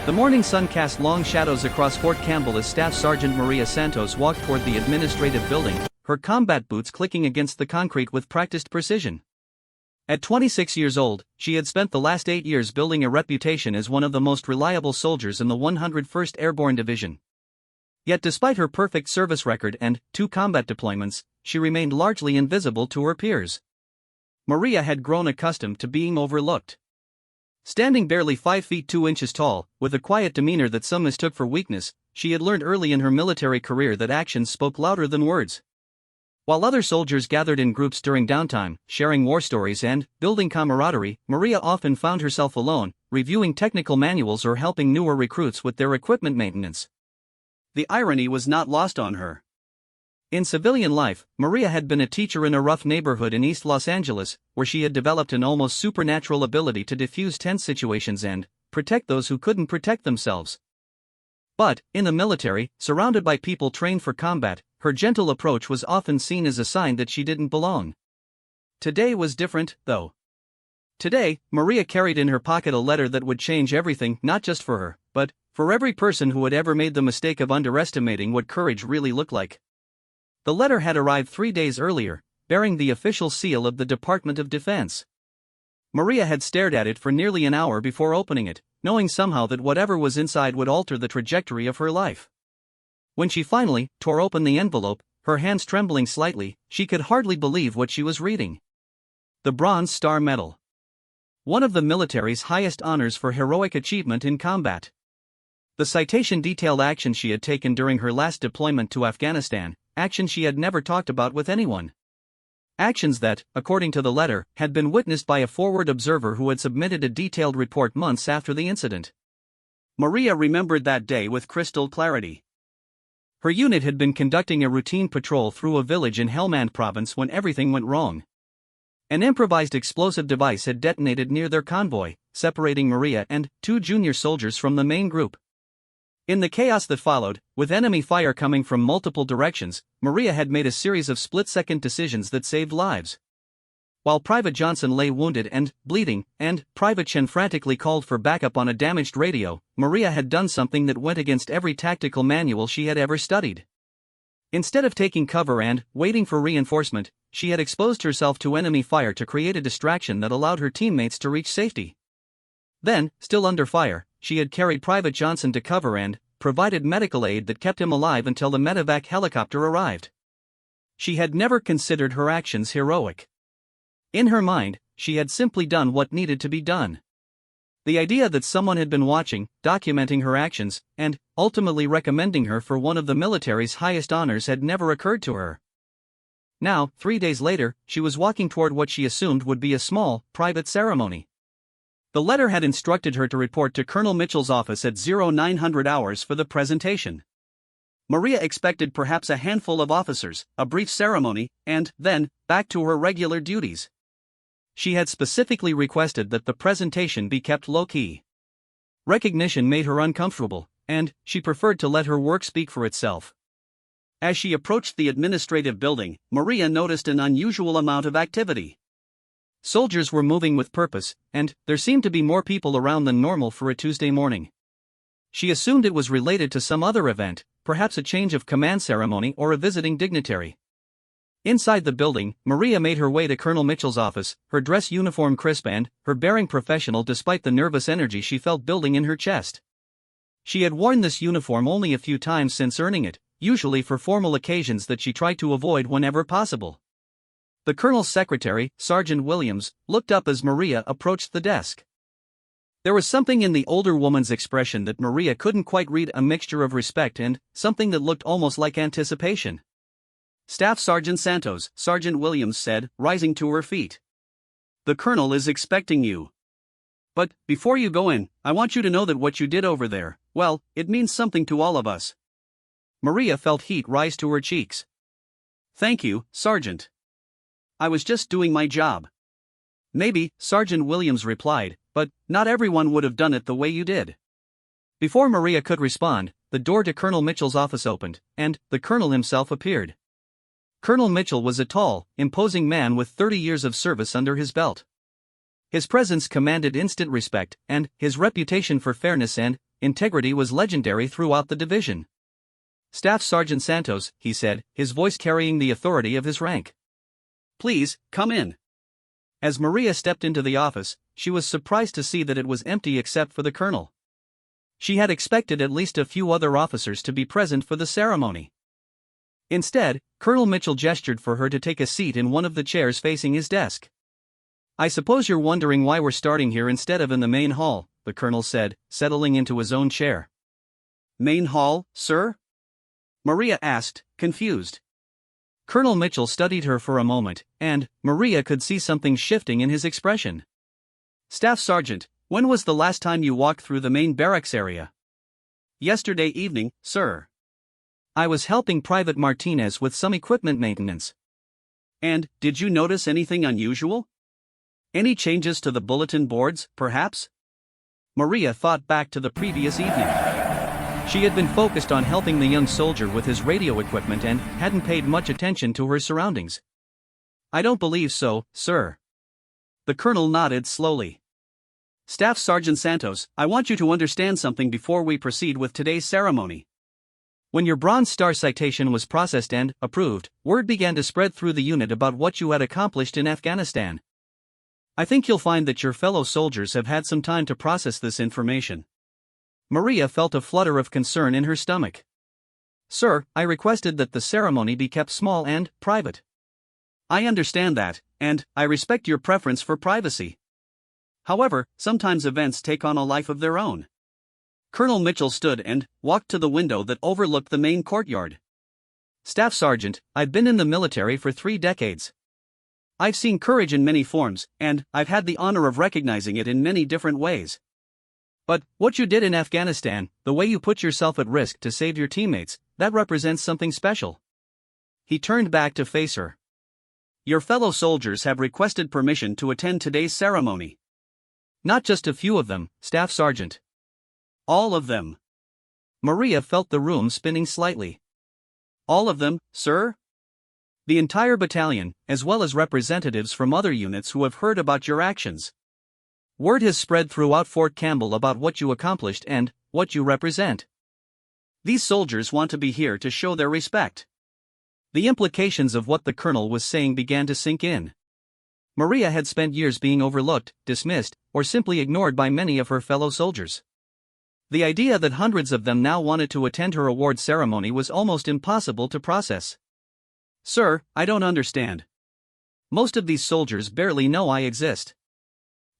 The morning sun cast long shadows across Fort Campbell as Staff Sergeant Maria Santos walked toward the administrative building, her combat boots clicking against the concrete with practiced precision. At 26 years old, she had spent the last 8 years building a reputation as one of the most reliable soldiers in the 101st Airborne Division. Yet despite her perfect service record and 2 combat deployments, she remained largely invisible to her peers. Maria had grown accustomed to being overlooked. Standing barely 5 feet 2 inches tall, with a quiet demeanor that some mistook for weakness, she had learned early in her military career that actions spoke louder than words. While other soldiers gathered in groups during downtime, sharing war stories and building camaraderie, Maria often found herself alone, reviewing technical manuals or helping newer recruits with their equipment maintenance. The irony was not lost on her. In civilian life, Maria had been a teacher in a rough neighborhood in East Los Angeles, where she had developed an almost supernatural ability to diffuse tense situations and protect those who couldn't protect themselves. But, in the military, surrounded by people trained for combat, her gentle approach was often seen as a sign that she didn't belong. Today was different, though. Today, Maria carried in her pocket a letter that would change everything, not just for her, but for every person who had ever made the mistake of underestimating what courage really looked like. The letter had arrived 3 days earlier, bearing the official seal of the Department of Defense. Maria had stared at it for nearly an hour before opening it, knowing somehow that whatever was inside would alter the trajectory of her life. When she finally tore open the envelope, her hands trembling slightly, she could hardly believe what she was reading. The Bronze Star Medal. One of the military's highest honors for heroic achievement in combat. The citation detailed actions she had taken during her last deployment to Afghanistan, actions she had never talked about with anyone. Actions that, according to the letter, had been witnessed by a forward observer who had submitted a detailed report months after the incident. Maria remembered that day with crystal clarity. Her unit had been conducting a routine patrol through a village in Helmand province when everything went wrong. An improvised explosive device had detonated near their convoy, separating Maria and 2 junior soldiers from the main group. In the chaos that followed, with enemy fire coming from multiple directions, Maria had made a series of split-second decisions that saved lives. While Private Johnson lay wounded and bleeding, and Private Chen frantically called for backup on a damaged radio, Maria had done something that went against every tactical manual she had ever studied. Instead of taking cover and waiting for reinforcement, she had exposed herself to enemy fire to create a distraction that allowed her teammates to reach safety. Then, still under fire, she had carried Private Johnson to cover and provided medical aid that kept him alive until the medevac helicopter arrived. She had never considered her actions heroic. In her mind, she had simply done what needed to be done. The idea that someone had been watching, documenting her actions, and ultimately recommending her for one of the military's highest honors had never occurred to her. Now, 3 days later, she was walking toward what she assumed would be a small, private ceremony. The letter had instructed her to report to Colonel Mitchell's office at 0900 hours for the presentation. Maria expected perhaps a handful of officers, a brief ceremony, and then, back to her regular duties. She had specifically requested that the presentation be kept low-key. Recognition made her uncomfortable, and she preferred to let her work speak for itself. As she approached the administrative building, Maria noticed an unusual amount of activity. Soldiers were moving with purpose, and there seemed to be more people around than normal for a Tuesday morning. She assumed it was related to some other event, perhaps a change of command ceremony or a visiting dignitary. Inside the building, Maria made her way to Colonel Mitchell's office, her dress uniform crisp and her bearing professional despite the nervous energy she felt building in her chest. She had worn this uniform only a few times since earning it, usually for formal occasions that she tried to avoid whenever possible. The colonel's secretary, Sergeant Williams, looked up as Maria approached the desk. There was something in the older woman's expression that Maria couldn't quite read, a mixture of respect and something that looked almost like anticipation. "Staff Sergeant Santos," Sergeant Williams said, rising to her feet. "The colonel is expecting you. But, before you go in, I want you to know that what you did over there, well, it means something to all of us." Maria felt heat rise to her cheeks. "Thank you, Sergeant. I was just doing my job." "Maybe," Sergeant Williams replied, "but not everyone would have done it the way you did." Before Maria could respond, the door to Colonel Mitchell's office opened, and the colonel himself appeared. Colonel Mitchell was a tall, imposing man with 30 years of service under his belt. His presence commanded instant respect, and his reputation for fairness and integrity was legendary throughout the division. "Staff Sergeant Santos," he said, his voice carrying the authority of his rank. "Please, come in." As Maria stepped into the office, she was surprised to see that it was empty except for the colonel. She had expected at least a few other officers to be present for the ceremony. Instead, Colonel Mitchell gestured for her to take a seat in one of the chairs facing his desk. "I suppose you're wondering why we're starting here instead of in the main hall," the colonel said, settling into his own chair. "Main hall, sir?" Maria asked, confused. Colonel Mitchell studied her for a moment, and Maria could see something shifting in his expression. "Staff Sergeant, when was the last time you walked through the main barracks area?" "Yesterday evening, sir. I was helping Private Martinez with some equipment maintenance." "And, did you notice anything unusual? Any changes to the bulletin boards, perhaps?" Maria thought back to the previous evening. She had been focused on helping the young soldier with his radio equipment and hadn't paid much attention to her surroundings. "I don't believe so, sir." The colonel nodded slowly. "Staff Sergeant Santos, I want you to understand something before we proceed with today's ceremony. When your Bronze Star citation was processed and approved, word began to spread through the unit about what you had accomplished in Afghanistan. I think you'll find that your fellow soldiers have had some time to process this information." Maria felt a flutter of concern in her stomach. "Sir, I requested that the ceremony be kept small and private." "I understand that, and I respect your preference for privacy. However, sometimes events take on a life of their own." Colonel Mitchell stood and walked to the window that overlooked the main courtyard. "Staff Sergeant, I've been in the military for 3 decades. I've seen courage in many forms, and I've had the honor of recognizing it in many different ways. But what you did in Afghanistan, the way you put yourself at risk to save your teammates, that represents something special." He turned back to face her. "Your fellow soldiers have requested permission to attend today's ceremony." "Not just a few of them, Staff Sergeant." "All of them." Maria felt the room spinning slightly. "All of them, sir?" "The entire battalion, as well as representatives from other units who have heard about your actions. Word has spread throughout Fort Campbell about what you accomplished and what you represent. These soldiers want to be here to show their respect." The implications of what the colonel was saying began to sink in. Maria had spent years being overlooked, dismissed, or simply ignored by many of her fellow soldiers. The idea that hundreds of them now wanted to attend her award ceremony was almost impossible to process. "Sir, I don't understand. Most of these soldiers barely know I exist."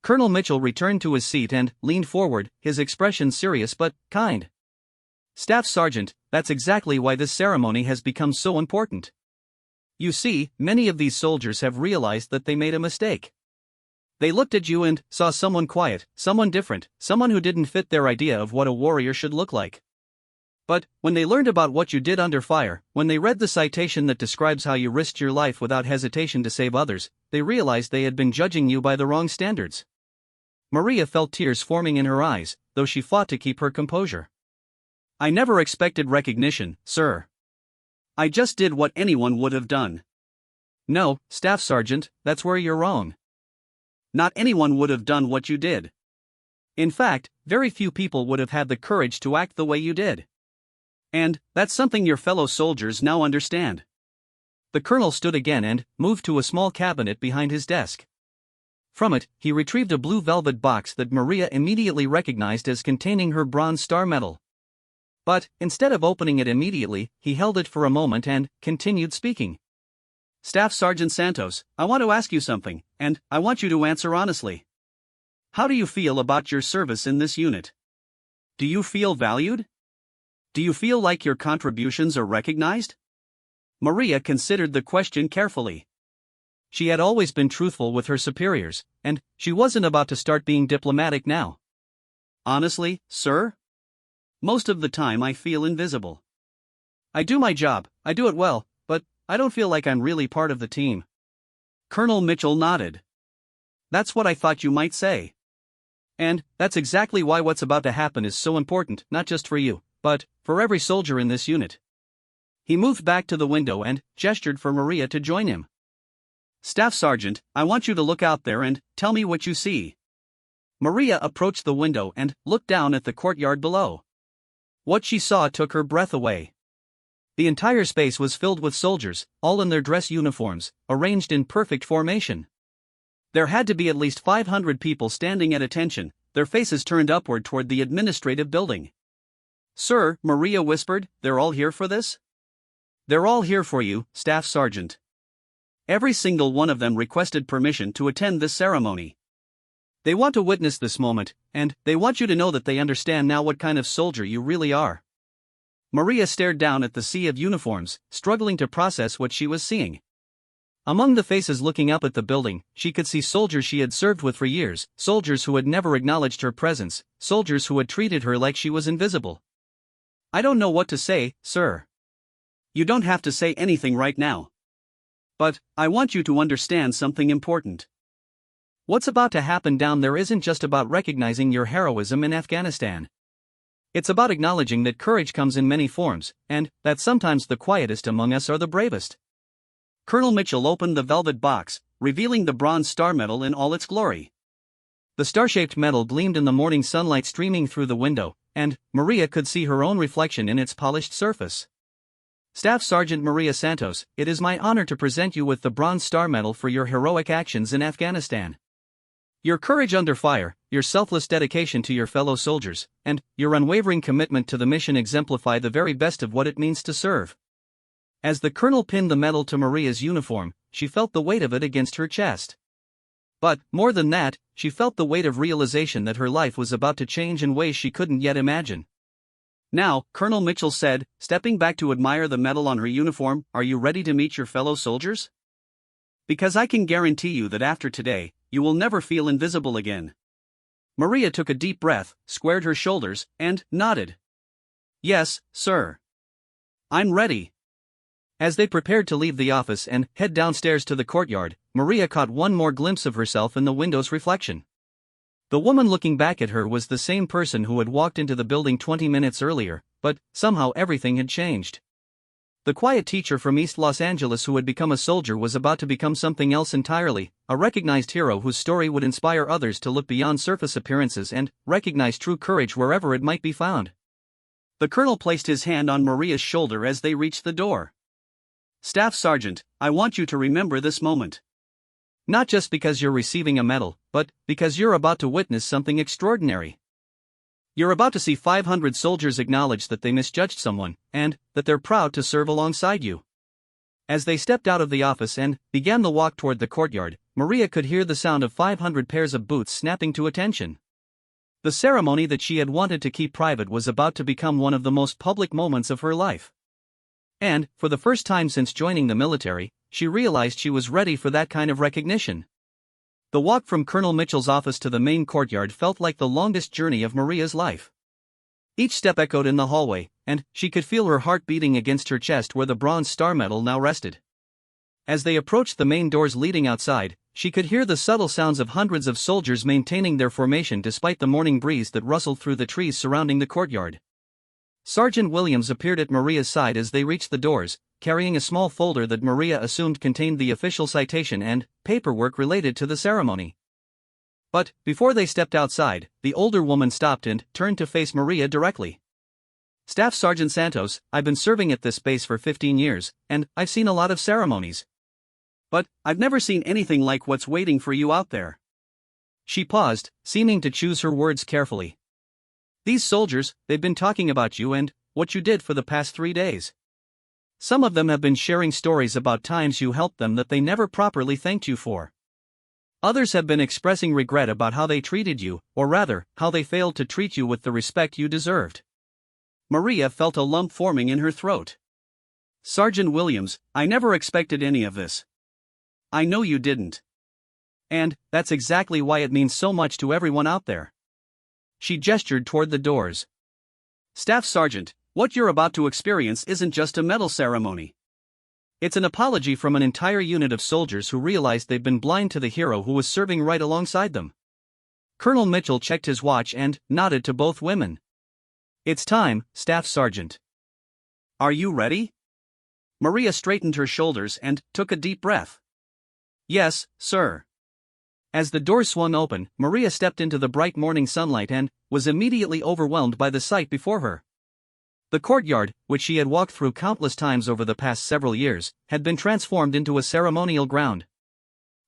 Colonel Mitchell returned to his seat and leaned forward, his expression serious but kind. "Staff Sergeant, that's exactly why this ceremony has become so important. You see, many of these soldiers have realized that they made a mistake. They looked at you and saw someone quiet, someone different, someone who didn't fit their idea of what a warrior should look like. But when they learned about what you did under fire, when they read the citation that describes how you risked your life without hesitation to save others, they realized they had been judging you by the wrong standards." Maria felt tears forming in her eyes, though she fought to keep her composure. "I never expected recognition, sir. I just did what anyone would have done." "No, Staff Sergeant, that's where you're wrong. Not anyone would have done what you did. In fact, very few people would have had the courage to act the way you did. And that's something your fellow soldiers now understand." The colonel stood again and moved to a small cabinet behind his desk. From it, he retrieved a blue velvet box that Maria immediately recognized as containing her Bronze Star medal. But, instead of opening it immediately, he held it for a moment and continued speaking. "Staff Sergeant Santos, I want to ask you something, and I want you to answer honestly. How do you feel about your service in this unit? Do you feel valued? Do you feel like your contributions are recognized?" Maria considered the question carefully. She had always been truthful with her superiors, and she wasn't about to start being diplomatic now. "Honestly, sir? Most of the time I feel invisible. I do my job, I do it well, but I don't feel like I'm really part of the team." Colonel Mitchell nodded. "That's what I thought you might say. And that's exactly why what's about to happen is so important, not just for you, but for every soldier in this unit." He moved back to the window and gestured for Maria to join him. "Staff Sergeant, I want you to look out there and tell me what you see." Maria approached the window and looked down at the courtyard below. What she saw took her breath away. The entire space was filled with soldiers, all in their dress uniforms, arranged in perfect formation. There had to be at least 500 people standing at attention, their faces turned upward toward the administrative building. "Sir," Maria whispered, "they're all here for this?" "They're all here for you, Staff Sergeant. Every single one of them requested permission to attend this ceremony. They want to witness this moment, and they want you to know that they understand now what kind of soldier you really are." Maria stared down at the sea of uniforms, struggling to process what she was seeing. Among the faces looking up at the building, she could see soldiers she had served with for years, soldiers who had never acknowledged her presence, soldiers who had treated her like she was invisible. "I don't know what to say, sir." "You don't have to say anything right now. But I want you to understand something important. What's about to happen down there isn't just about recognizing your heroism in Afghanistan. It's about acknowledging that courage comes in many forms, and that sometimes the quietest among us are the bravest." Colonel Mitchell opened the velvet box, revealing the Bronze Star Medal in all its glory. The star-shaped medal gleamed in the morning sunlight streaming through the window, and Maria could see her own reflection in its polished surface. "Staff Sergeant Maria Santos, it is my honor to present you with the Bronze Star Medal for your heroic actions in Afghanistan. Your courage under fire, your selfless dedication to your fellow soldiers, and your unwavering commitment to the mission exemplify the very best of what it means to serve." As the colonel pinned the medal to Maria's uniform, she felt the weight of it against her chest. But, more than that, she felt the weight of realization that her life was about to change in ways she couldn't yet imagine. "Now," Colonel Mitchell said, stepping back to admire the medal on her uniform, "are you ready to meet your fellow soldiers? Because I can guarantee you that after today, you will never feel invisible again." Maria took a deep breath, squared her shoulders, and nodded. "Yes, sir. I'm ready." As they prepared to leave the office and head downstairs to the courtyard, Maria caught one more glimpse of herself in the window's reflection. The woman looking back at her was the same person who had walked into the building 20 minutes earlier, but somehow everything had changed. The quiet teacher from East Los Angeles who had become a soldier was about to become something else entirely, a recognized hero whose story would inspire others to look beyond surface appearances and recognize true courage wherever it might be found. The colonel placed his hand on Maria's shoulder as they reached the door. "Staff Sergeant, I want you to remember this moment. Not just because you're receiving a medal, but because you're about to witness something extraordinary. You're about to see 500 soldiers acknowledge that they misjudged someone, and that they're proud to serve alongside you." As they stepped out of the office and began the walk toward the courtyard, Maria could hear the sound of 500 pairs of boots snapping to attention. The ceremony that she had wanted to keep private was about to become one of the most public moments of her life. And, for the first time since joining the military, she realized she was ready for that kind of recognition. The walk from Colonel Mitchell's office to the main courtyard felt like the longest journey of Maria's life. Each step echoed in the hallway, and she could feel her heart beating against her chest where the Bronze Star Medal now rested. As they approached the main doors leading outside, she could hear the subtle sounds of hundreds of soldiers maintaining their formation despite the morning breeze that rustled through the trees surrounding the courtyard. Sergeant Williams appeared at Maria's side as they reached the doors, carrying a small folder that Maria assumed contained the official citation and paperwork related to the ceremony. But, before they stepped outside, the older woman stopped and turned to face Maria directly. "Staff Sergeant Santos, I've been serving at this base for 15 years, and I've seen a lot of ceremonies. But I've never seen anything like what's waiting for you out there." She paused, seeming to choose her words carefully. "These soldiers, they've been talking about you and what you did for the past 3 days. Some of them have been sharing stories about times you helped them that they never properly thanked you for. Others have been expressing regret about how they treated you, or rather, how they failed to treat you with the respect you deserved." Maria felt a lump forming in her throat. "Sergeant Williams, I never expected any of this. I know you didn't. And that's exactly why it means so much to everyone out there." She gestured toward the doors. "Staff Sergeant, what you're about to experience isn't just a medal ceremony. It's an apology from an entire unit of soldiers who realized they've been blind to the hero who was serving right alongside them." Colonel Mitchell checked his watch and nodded to both women. "It's time, Staff Sergeant. Are you ready?" Maria straightened her shoulders and took a deep breath. "Yes, sir." As the door swung open, Maria stepped into the bright morning sunlight and was immediately overwhelmed by the sight before her. The courtyard, which she had walked through countless times over the past several years, had been transformed into a ceremonial ground.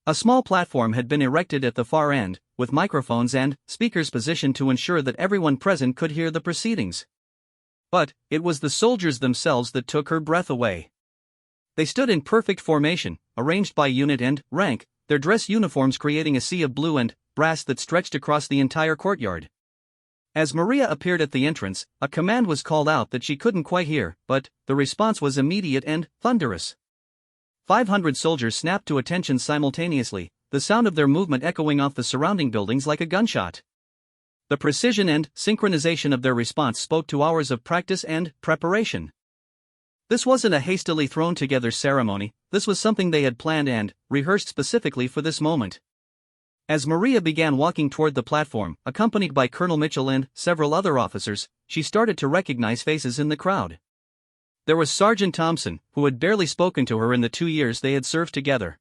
A small platform had been erected at the far end, with microphones and speakers positioned to ensure that everyone present could hear the proceedings. But it was the soldiers themselves that took her breath away. They stood in perfect formation, arranged by unit and rank, their dress uniforms creating a sea of blue and brass that stretched across the entire courtyard. As Maria appeared at the entrance, a command was called out that she couldn't quite hear, but the response was immediate and thunderous. 500 soldiers snapped to attention simultaneously, the sound of their movement echoing off the surrounding buildings like a gunshot. The precision and synchronization of their response spoke to hours of practice and preparation. This wasn't a hastily thrown together ceremony, this was something they had planned and rehearsed specifically for this moment. As Maria began walking toward the platform, accompanied by Colonel Mitchell and several other officers, she started to recognize faces in the crowd. There was Sergeant Thompson, who had barely spoken to her in the 2 years they had served together.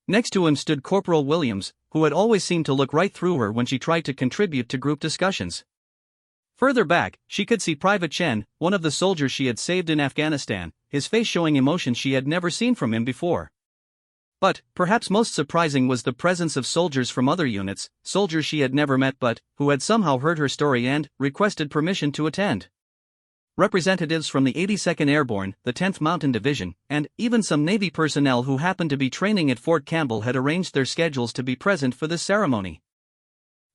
Next to him stood Corporal Williams, who had always seemed to look right through her when she tried to contribute to group discussions. Further back, she could see Private Chen, one of the soldiers she had saved in Afghanistan, his face showing emotion she had never seen from him before. But, perhaps most surprising was the presence of soldiers from other units, soldiers she had never met but who had somehow heard her story and requested permission to attend. Representatives from the 82nd Airborne, the 10th Mountain Division, and even some Navy personnel who happened to be training at Fort Campbell had arranged their schedules to be present for this ceremony.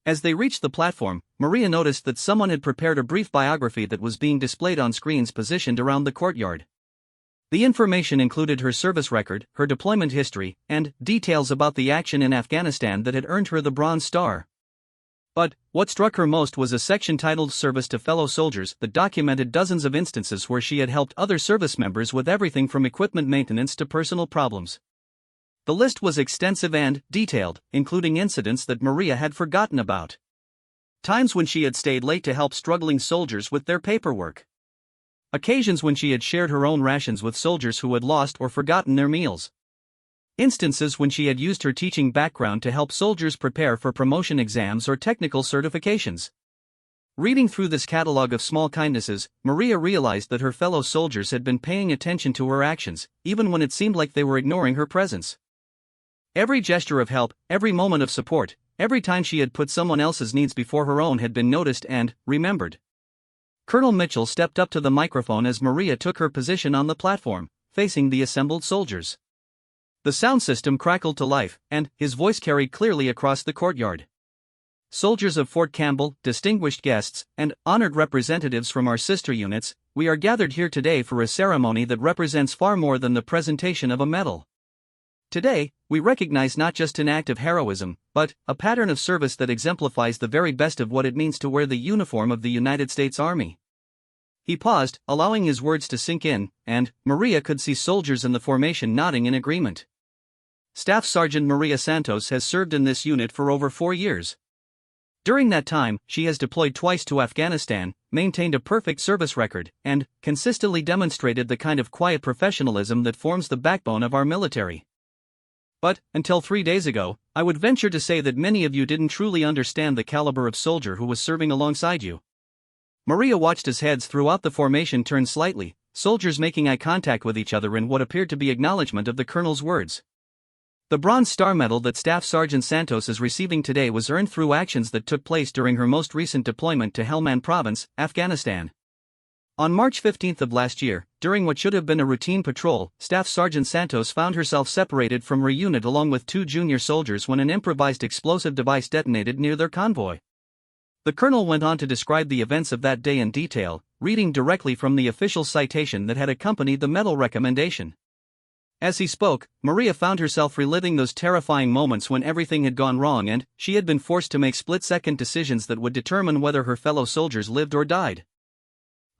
As they reached the platform, Maria noticed that someone had prepared a brief biography that was being displayed on screens positioned around the courtyard. The information included her service record, her deployment history, and details about the action in Afghanistan that had earned her the Bronze Star. But what struck her most was a section titled Service to Fellow Soldiers that documented dozens of instances where she had helped other service members with everything from equipment maintenance to personal problems. The list was extensive and detailed, including incidents that Maria had forgotten about. Times when she had stayed late to help struggling soldiers with their paperwork. Occasions when she had shared her own rations with soldiers who had lost or forgotten their meals. Instances when she had used her teaching background to help soldiers prepare for promotion exams or technical certifications. Reading through this catalog of small kindnesses, Maria realized that her fellow soldiers had been paying attention to her actions, even when it seemed like they were ignoring her presence. Every gesture of help, every moment of support, every time she had put someone else's needs before her own had been noticed and remembered. Colonel Mitchell stepped up to the microphone as Maria took her position on the platform, facing the assembled soldiers. The sound system crackled to life, and his voice carried clearly across the courtyard. Soldiers of Fort Campbell, distinguished guests, and honored representatives from our sister units, we are gathered here today for a ceremony that represents far more than the presentation of a medal. Today, we recognize not just an act of heroism, but a pattern of service that exemplifies the very best of what it means to wear the uniform of the United States Army. He paused, allowing his words to sink in, and Maria could see soldiers in the formation nodding in agreement. Staff Sergeant Maria Santos has served in this unit for over 4 years. During that time, she has deployed twice to Afghanistan, maintained a perfect service record, and consistently demonstrated the kind of quiet professionalism that forms the backbone of our military. But, until 3 days ago, I would venture to say that many of you didn't truly understand the caliber of soldier who was serving alongside you. Maria watched as heads throughout the formation turned slightly, soldiers making eye contact with each other in what appeared to be acknowledgement of the colonel's words. The Bronze Star Medal that Staff Sergeant Santos is receiving today was earned through actions that took place during her most recent deployment to Helmand Province, Afghanistan. On March 15 of last year, during what should have been a routine patrol, Staff Sergeant Santos found herself separated from her unit along with 2 junior soldiers when an improvised explosive device detonated near their convoy. The colonel went on to describe the events of that day in detail, reading directly from the official citation that had accompanied the medal recommendation. As he spoke, Maria found herself reliving those terrifying moments when everything had gone wrong and she had been forced to make split-second decisions that would determine whether her fellow soldiers lived or died.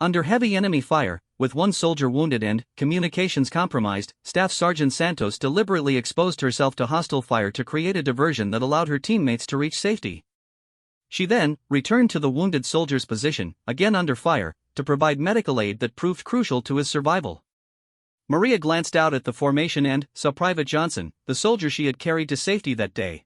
Under heavy enemy fire, with 1 soldier wounded and communications compromised, Staff Sergeant Santos deliberately exposed herself to hostile fire to create a diversion that allowed her teammates to reach safety. She then returned to the wounded soldier's position, again under fire, to provide medical aid that proved crucial to his survival. Maria glanced out at the formation and saw Private Johnson, the soldier she had carried to safety that day.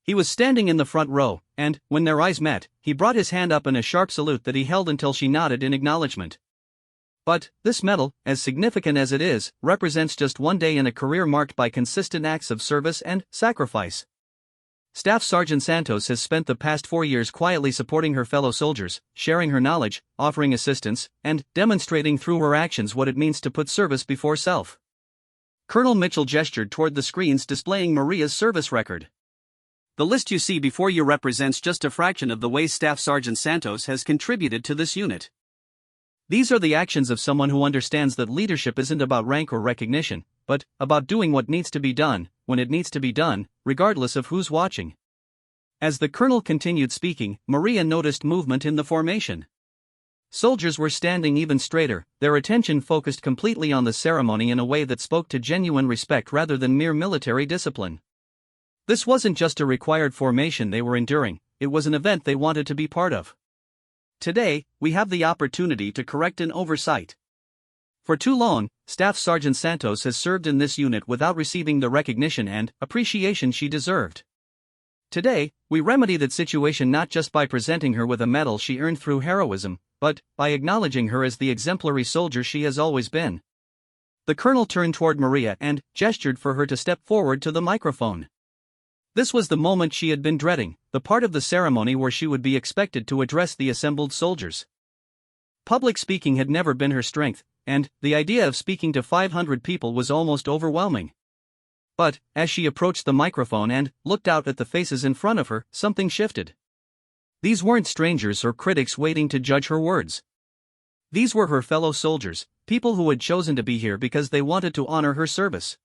He was standing in the front row, and, when their eyes met, he brought his hand up in a sharp salute that he held until she nodded in acknowledgement. But, this medal, as significant as it is, represents just one day in a career marked by consistent acts of service and sacrifice. Staff Sergeant Santos has spent the past 4 years quietly supporting her fellow soldiers, sharing her knowledge, offering assistance, and demonstrating through her actions what it means to put service before self. Colonel Mitchell gestured toward the screens displaying Maria's service record. The list you see before you represents just a fraction of the ways Staff Sergeant Santos has contributed to this unit. These are the actions of someone who understands that leadership isn't about rank or recognition, but about doing what needs to be done, when it needs to be done, regardless of who's watching. As the colonel continued speaking, Maria noticed movement in the formation. Soldiers were standing even straighter, their attention focused completely on the ceremony in a way that spoke to genuine respect rather than mere military discipline. This wasn't just a required formation they were enduring, it was an event they wanted to be part of. Today, we have the opportunity to correct an oversight. For too long, Staff Sergeant Santos has served in this unit without receiving the recognition and appreciation she deserved. Today, we remedy that situation not just by presenting her with a medal she earned through heroism, but by acknowledging her as the exemplary soldier she has always been. The colonel turned toward Maria and gestured for her to step forward to the microphone. This was the moment she had been dreading, the part of the ceremony where she would be expected to address the assembled soldiers. Public speaking had never been her strength, and the idea of speaking to 500 people was almost overwhelming. But, as she approached the microphone and looked out at the faces in front of her, something shifted. These weren't strangers or critics waiting to judge her words. These were her fellow soldiers, people who had chosen to be here because they wanted to honor her service.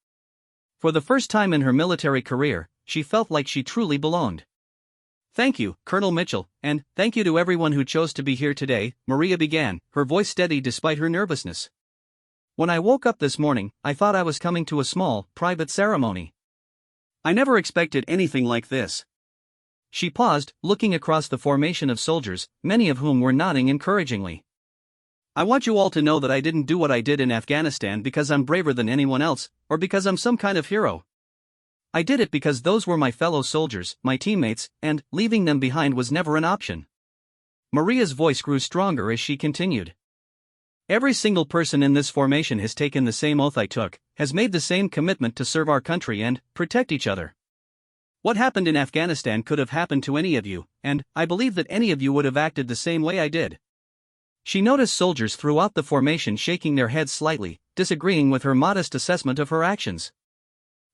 For the first time in her military career, she felt like she truly belonged. "Thank you, Colonel Mitchell, and thank you to everyone who chose to be here today," Maria began, her voice steady despite her nervousness. "When I woke up this morning, I thought I was coming to a small, private ceremony. I never expected anything like this." She paused, looking across the formation of soldiers, many of whom were nodding encouragingly. "I want you all to know that I didn't do what I did in Afghanistan because I'm braver than anyone else, or because I'm some kind of hero. I did it because those were my fellow soldiers, my teammates, and leaving them behind was never an option." Maria's voice grew stronger as she continued. "Every single person in this formation has taken the same oath I took, has made the same commitment to serve our country and protect each other. What happened in Afghanistan could have happened to any of you, and I believe that any of you would have acted the same way I did." She noticed soldiers throughout the formation shaking their heads slightly, disagreeing with her modest assessment of her actions.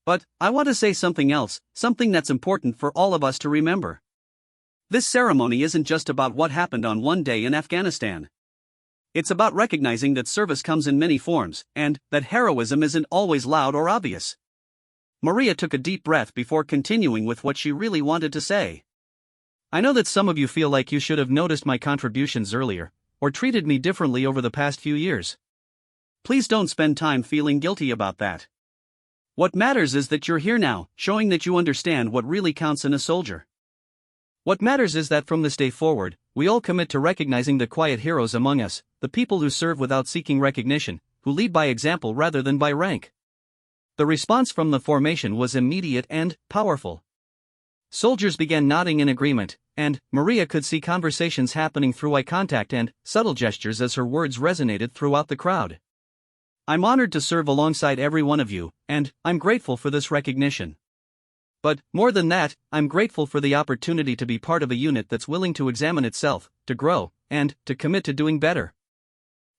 "But, I want to say something else, something that's important for all of us to remember. This ceremony isn't just about what happened on one day in Afghanistan. It's about recognizing that service comes in many forms, and that heroism isn't always loud or obvious." Maria took a deep breath before continuing with what she really wanted to say. "I know that some of you feel like you should have noticed my contributions earlier, or treated me differently over the past few years. Please don't spend time feeling guilty about that. What matters is that you're here now, showing that you understand what really counts in a soldier. What matters is that from this day forward, we all commit to recognizing the quiet heroes among us, the people who serve without seeking recognition, who lead by example rather than by rank." The response from the formation was immediate and powerful. Soldiers began nodding in agreement, and Maria could see conversations happening through eye contact and subtle gestures as her words resonated throughout the crowd. "I'm honored to serve alongside every one of you, and I'm grateful for this recognition. But, more than that, I'm grateful for the opportunity to be part of a unit that's willing to examine itself, to grow, and to commit to doing better.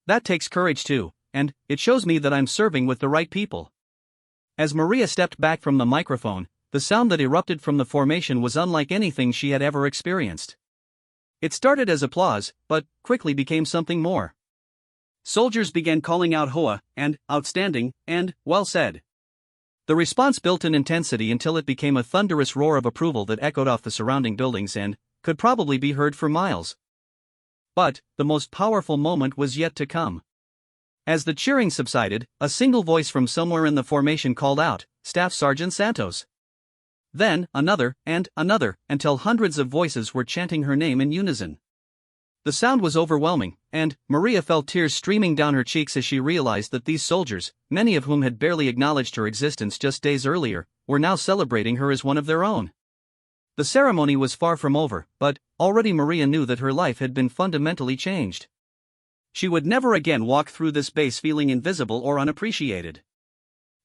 That takes courage too, and it shows me that I'm serving with the right people." As Maria stepped back from the microphone, the sound that erupted from the formation was unlike anything she had ever experienced. It started as applause, but quickly became something more. Soldiers began calling out "Hoa," and "Outstanding," and "Well said." The response built in intensity until it became a thunderous roar of approval that echoed off the surrounding buildings and could probably be heard for miles. But, the most powerful moment was yet to come. As the cheering subsided, a single voice from somewhere in the formation called out, "Staff Sergeant Santos." Then, another, and another, until hundreds of voices were chanting her name in unison. The sound was overwhelming, and Maria felt tears streaming down her cheeks as she realized that these soldiers, many of whom had barely acknowledged her existence just days earlier, were now celebrating her as one of their own. The ceremony was far from over, but already Maria knew that her life had been fundamentally changed. She would never again walk through this base feeling invisible or unappreciated.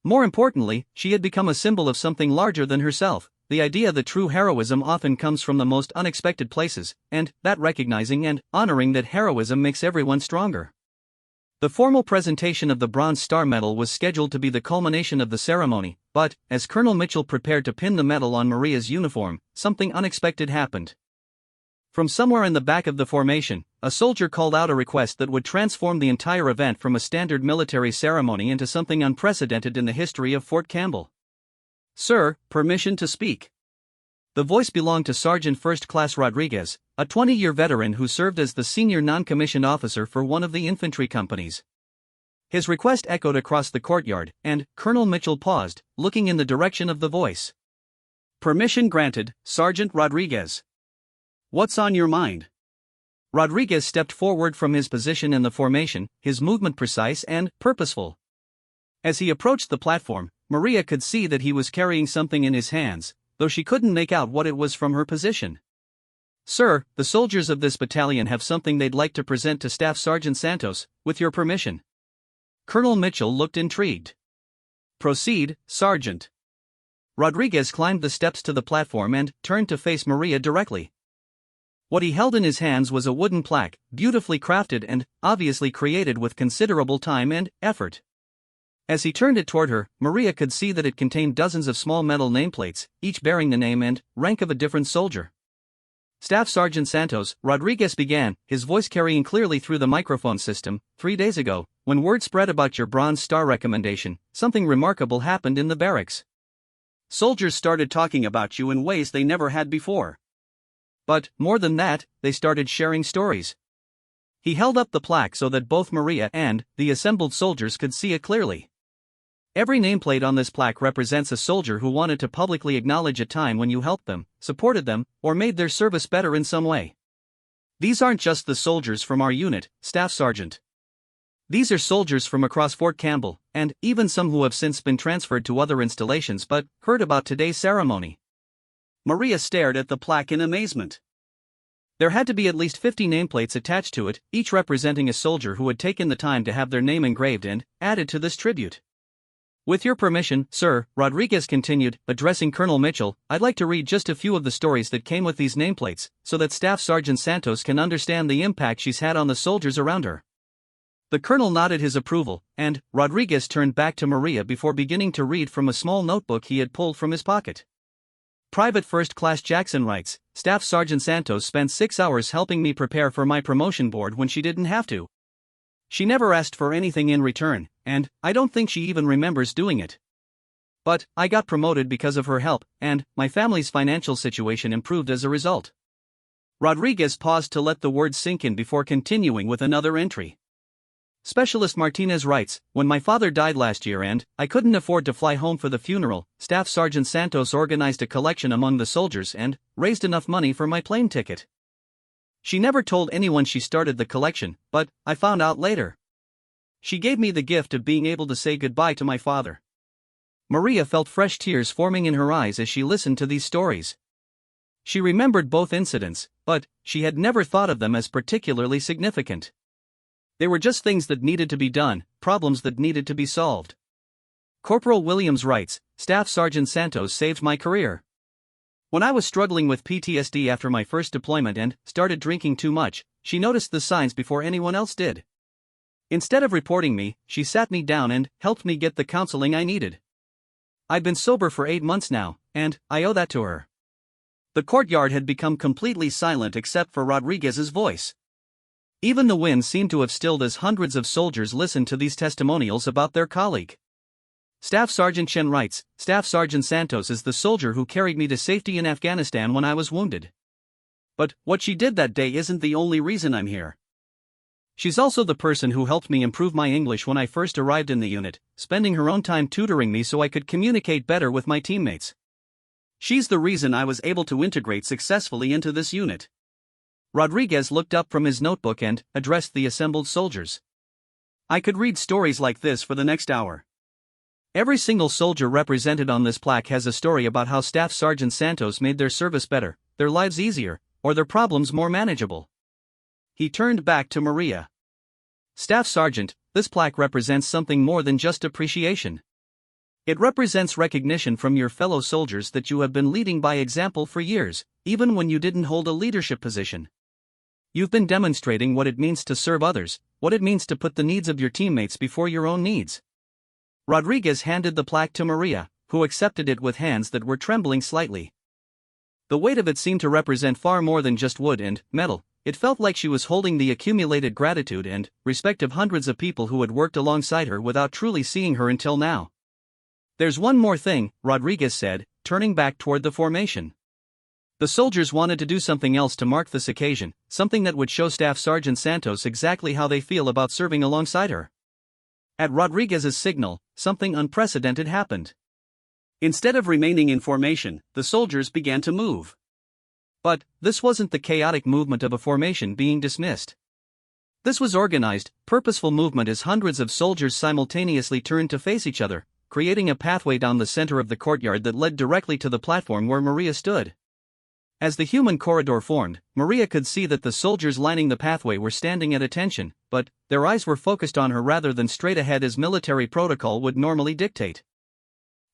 More importantly, she had become a symbol of something larger than herself, the idea that true heroism often comes from the most unexpected places, and that recognizing and honoring that heroism makes everyone stronger. The formal presentation of the Bronze Star Medal was scheduled to be the culmination of the ceremony, but, as Colonel Mitchell prepared to pin the medal on Maria's uniform, something unexpected happened. From somewhere in the back of the formation, a soldier called out a request that would transform the entire event from a standard military ceremony into something unprecedented in the history of Fort Campbell. "Sir, permission to speak." The voice belonged to Sergeant First Class Rodriguez, a 20-year veteran who served as the senior non-commissioned officer for one of the infantry companies. His request echoed across the courtyard, and Colonel Mitchell paused, looking in the direction of the voice. "Permission granted, Sergeant Rodriguez. What's on your mind?" Rodriguez stepped forward from his position in the formation, his movement precise and purposeful. As he approached the platform, Maria could see that he was carrying something in his hands, though she couldn't make out what it was from her position. "Sir, the soldiers of this battalion have something they'd like to present to Staff Sergeant Santos, with your permission." Colonel Mitchell looked intrigued. "Proceed, Sergeant." Rodriguez climbed the steps to the platform and turned to face Maria directly. What he held in his hands was a wooden plaque, beautifully crafted and obviously created with considerable time and effort. As he turned it toward her, Maria could see that it contained dozens of small metal nameplates, each bearing the name and rank of a different soldier. "Staff Sergeant Santos," Rodriguez began, his voice carrying clearly through the microphone system, "3 days ago, when word spread about your Bronze Star recommendation, something remarkable happened in the barracks. Soldiers started talking about you in ways they never had before. But, more than that, they started sharing stories." He held up the plaque so that both Maria and the assembled soldiers could see it clearly. Every nameplate on this plaque represents a soldier who wanted to publicly acknowledge a time when you helped them, supported them, or made their service better in some way. These aren't just the soldiers from our unit, Staff Sergeant. These are soldiers from across Fort Campbell, and even some who have since been transferred to other installations but heard about today's ceremony. Maria stared at the plaque in amazement. There had to be at least 50 nameplates attached to it, each representing a soldier who had taken the time to have their name engraved and added to this tribute. "With your permission, sir," Rodriguez continued, addressing Colonel Mitchell, "I'd like to read just a few of the stories that came with these nameplates, so that Staff Sergeant Santos can understand the impact she's had on the soldiers around her." The colonel nodded his approval, and Rodriguez turned back to Maria before beginning to read from a small notebook he had pulled from his pocket. "Private First Class Jackson writes, Staff Sergeant Santos spent 6 hours helping me prepare for my promotion board when she didn't have to. She never asked for anything in return, and I don't think she even remembers doing it. But I got promoted because of her help, and my family's financial situation improved as a result." Rodriguez paused to let the words sink in before continuing with another entry. "Specialist Martinez writes, when my father died last year and I couldn't afford to fly home for the funeral, Staff Sergeant Santos organized a collection among the soldiers and raised enough money for my plane ticket. She never told anyone she started the collection, but I found out later. She gave me the gift of being able to say goodbye to my father." Maria felt fresh tears forming in her eyes as she listened to these stories. She remembered both incidents, but she had never thought of them as particularly significant. They were just things that needed to be done, problems that needed to be solved. Corporal Williams writes, "Staff Sergeant Santos saved my career. When I was struggling with PTSD after my first deployment and started drinking too much, she noticed the signs before anyone else did. Instead of reporting me, she sat me down and helped me get the counseling I needed. I've been sober for 8 months now, and I owe that to her." The courtyard had become completely silent except for Rodriguez's voice. Even the wind seemed to have stilled as hundreds of soldiers listened to these testimonials about their colleague. Staff Sergeant Chen writes, "Staff Sergeant Santos is the soldier who carried me to safety in Afghanistan when I was wounded. But what she did that day isn't the only reason I'm here. She's also the person who helped me improve my English when I first arrived in the unit, spending her own time tutoring me so I could communicate better with my teammates. She's the reason I was able to integrate successfully into this unit." Rodriguez looked up from his notebook and addressed the assembled soldiers. "I could read stories like this for the next hour. Every single soldier represented on this plaque has a story about how Staff Sergeant Santos made their service better, their lives easier, or their problems more manageable. He turned back to Maria. Staff Sergeant, this plaque represents something more than just appreciation. It represents recognition from your fellow soldiers that you have been leading by example for years, even when you didn't hold a leadership position. You've been demonstrating what it means to serve others, what it means to put the needs of your teammates before your own needs. Rodriguez handed the plaque to Maria, who accepted it with hands that were trembling slightly. The weight of it seemed to represent far more than just wood and metal. It felt like she was holding the accumulated gratitude and respect of hundreds of people who had worked alongside her without truly seeing her until now. There's one more thing, Rodriguez said, turning back toward the formation. The soldiers wanted to do something else to mark this occasion, something that would show Staff Sergeant Santos exactly how they feel about serving alongside her. At Rodriguez's signal, something unprecedented happened. Instead of remaining in formation, the soldiers began to move. But this wasn't the chaotic movement of a formation being dismissed. This was organized, purposeful movement as hundreds of soldiers simultaneously turned to face each other, creating a pathway down the center of the courtyard that led directly to the platform where Maria stood. As the human corridor formed, Maria could see that the soldiers lining the pathway were standing at attention, but their eyes were focused on her rather than straight ahead as military protocol would normally dictate.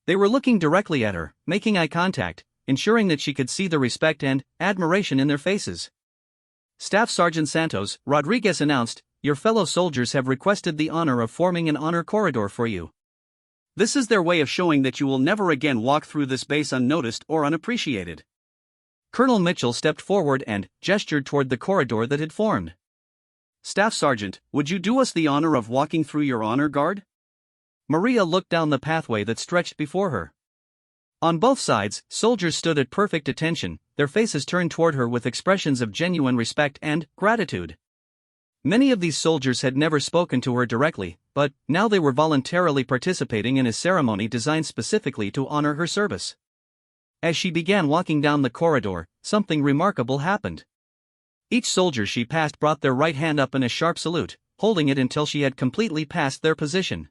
They were looking directly at her, making eye contact, ensuring that she could see the respect and admiration in their faces. Staff Sergeant Santos, Rodriguez announced, your fellow soldiers have requested the honor of forming an honor corridor for you. This is their way of showing that you will never again walk through this base unnoticed or unappreciated. Colonel Mitchell stepped forward and gestured toward the corridor that had formed. Staff Sergeant, would you do us the honor of walking through your honor guard? Maria looked down the pathway that stretched before her. On both sides, soldiers stood at perfect attention, their faces turned toward her with expressions of genuine respect and gratitude. Many of these soldiers had never spoken to her directly, but now they were voluntarily participating in a ceremony designed specifically to honor her service. As she began walking down the corridor, something remarkable happened. Each soldier she passed brought their right hand up in a sharp salute, holding it until she had completely passed their position.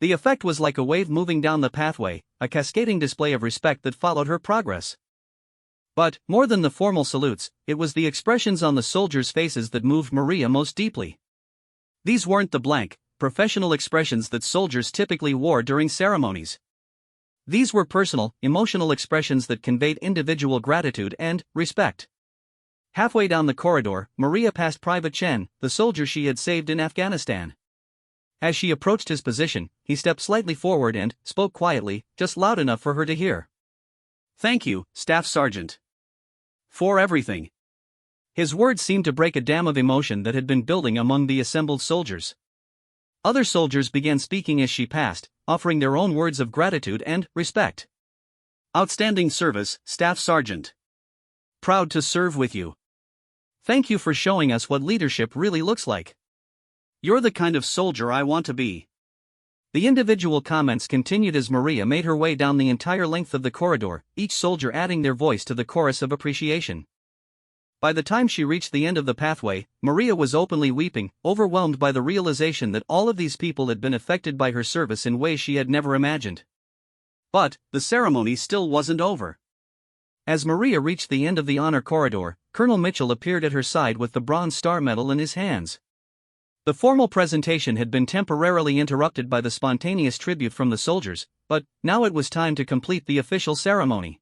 The effect was like a wave moving down the pathway, a cascading display of respect that followed her progress. But, more than the formal salutes, it was the expressions on the soldiers' faces that moved Maria most deeply. These weren't the blank, professional expressions that soldiers typically wore during ceremonies. These were personal, emotional expressions that conveyed individual gratitude and respect. Halfway down the corridor, Maria passed Private Chen, the soldier she had saved in Afghanistan. As she approached his position, he stepped slightly forward and spoke quietly, just loud enough for her to hear. Thank you, Staff Sergeant. For everything. His words seemed to break a dam of emotion that had been building among the assembled soldiers. Other soldiers began speaking as she passed, offering their own words of gratitude and respect. Outstanding service, Staff Sergeant. Proud to serve with you. Thank you for showing us what leadership really looks like. You're the kind of soldier I want to be. The individual comments continued as Maria made her way down the entire length of the corridor, each soldier adding their voice to the chorus of appreciation. By the time she reached the end of the pathway, Maria was openly weeping, overwhelmed by the realization that all of these people had been affected by her service in ways she had never imagined. But the ceremony still wasn't over. As Maria reached the end of the honor corridor, Colonel Mitchell appeared at her side with the Bronze Star Medal in his hands. The formal presentation had been temporarily interrupted by the spontaneous tribute from the soldiers, but now it was time to complete the official ceremony.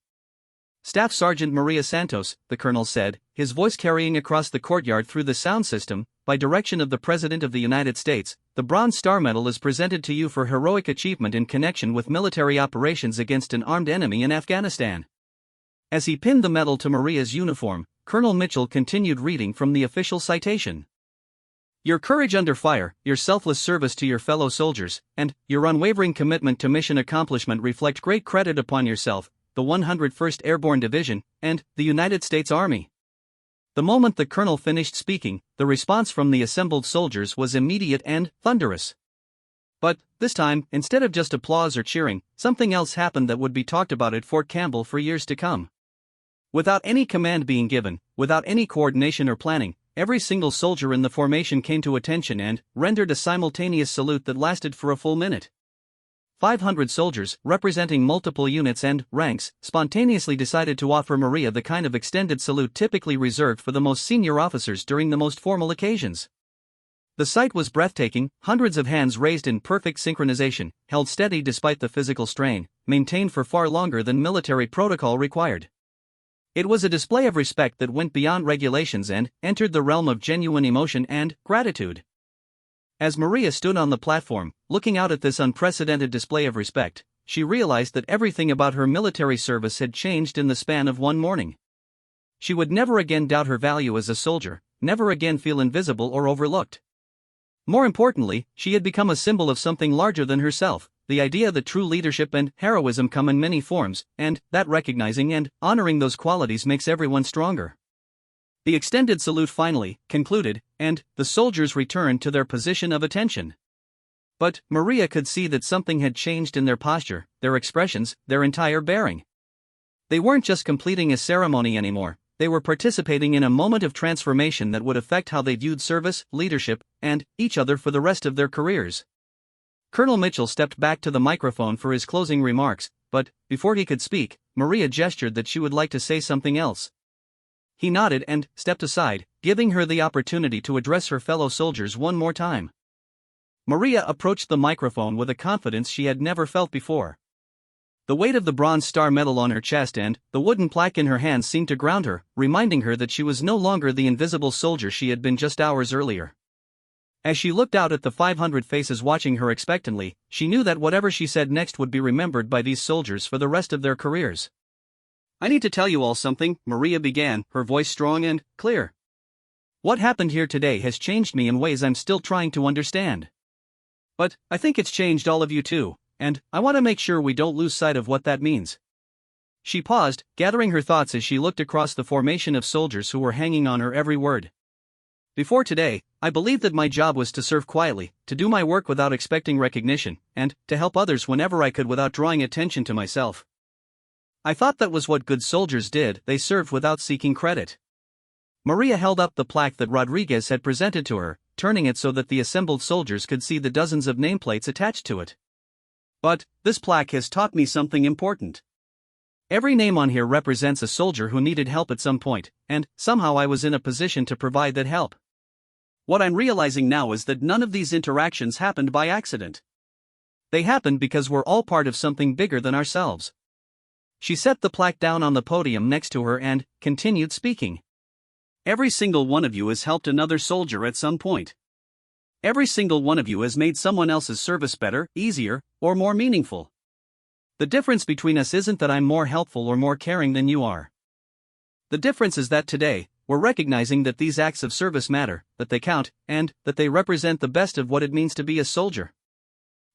Staff Sergeant Maria Santos, the colonel said, his voice carrying across the courtyard through the sound system, by direction of the President of the United States, the Bronze Star Medal is presented to you for heroic achievement in connection with military operations against an armed enemy in Afghanistan. As he pinned the medal to Maria's uniform, Colonel Mitchell continued reading from the official citation. Your courage under fire, your selfless service to your fellow soldiers, and your unwavering commitment to mission accomplishment reflect great credit upon yourself, the 101st Airborne Division, and the United States Army. The moment the colonel finished speaking, the response from the assembled soldiers was immediate and thunderous. But, this time, instead of just applause or cheering, something else happened that would be talked about at Fort Campbell for years to come. Without any command being given, without any coordination or planning, every single soldier in the formation came to attention and rendered a simultaneous salute that lasted for a full minute. 500 soldiers, representing multiple units and ranks, spontaneously decided to offer Maria the kind of extended salute typically reserved for the most senior officers during the most formal occasions. The sight was breathtaking, hundreds of hands raised in perfect synchronization, held steady despite the physical strain, maintained for far longer than military protocol required. It was a display of respect that went beyond regulations and entered the realm of genuine emotion and gratitude. As Maria stood on the platform, looking out at this unprecedented display of respect, she realized that everything about her military service had changed in the span of one morning. She would never again doubt her value as a soldier, never again feel invisible or overlooked. More importantly, she had become a symbol of something larger than herself, the idea that true leadership and heroism come in many forms, and that recognizing and honoring those qualities makes everyone stronger. The extended salute finally concluded, and the soldiers returned to their position of attention. But Maria could see that something had changed in their posture, their expressions, their entire bearing. They weren't just completing a ceremony anymore. They were participating in a moment of transformation that would affect how they viewed service, leadership, and each other for the rest of their careers. Colonel Mitchell stepped back to the microphone for his closing remarks, but, before he could speak, Maria gestured that she would like to say something else. He nodded and stepped aside, giving her the opportunity to address her fellow soldiers one more time. Maria approached the microphone with a confidence she had never felt before. The weight of the Bronze Star Medal on her chest and the wooden plaque in her hands seemed to ground her, reminding her that she was no longer the invisible soldier she had been just hours earlier. As she looked out at the 500 faces watching her expectantly, she knew that whatever she said next would be remembered by these soldiers for the rest of their careers. "I need to tell you all something," Maria began, her voice strong and clear. "What happened here today has changed me in ways I'm still trying to understand. But I think it's changed all of you too. And I want to make sure we don't lose sight of what that means." She paused, gathering her thoughts as she looked across the formation of soldiers who were hanging on her every word. "Before today, I believed that my job was to serve quietly, to do my work without expecting recognition, and to help others whenever I could without drawing attention to myself. I thought that was what good soldiers did, they served without seeking credit." Maria held up the plaque that Rodriguez had presented to her, turning it so that the assembled soldiers could see the dozens of nameplates attached to it. "But this plaque has taught me something important. Every name on here represents a soldier who needed help at some point, and somehow I was in a position to provide that help. What I'm realizing now is that none of these interactions happened by accident. They happened because we're all part of something bigger than ourselves." She set the plaque down on the podium next to her and continued speaking. "Every single one of you has helped another soldier at some point. Every single one of you has made someone else's service better, easier, or more meaningful. The difference between us isn't that I'm more helpful or more caring than you are. The difference is that today, we're recognizing that these acts of service matter, that they count, and that they represent the best of what it means to be a soldier."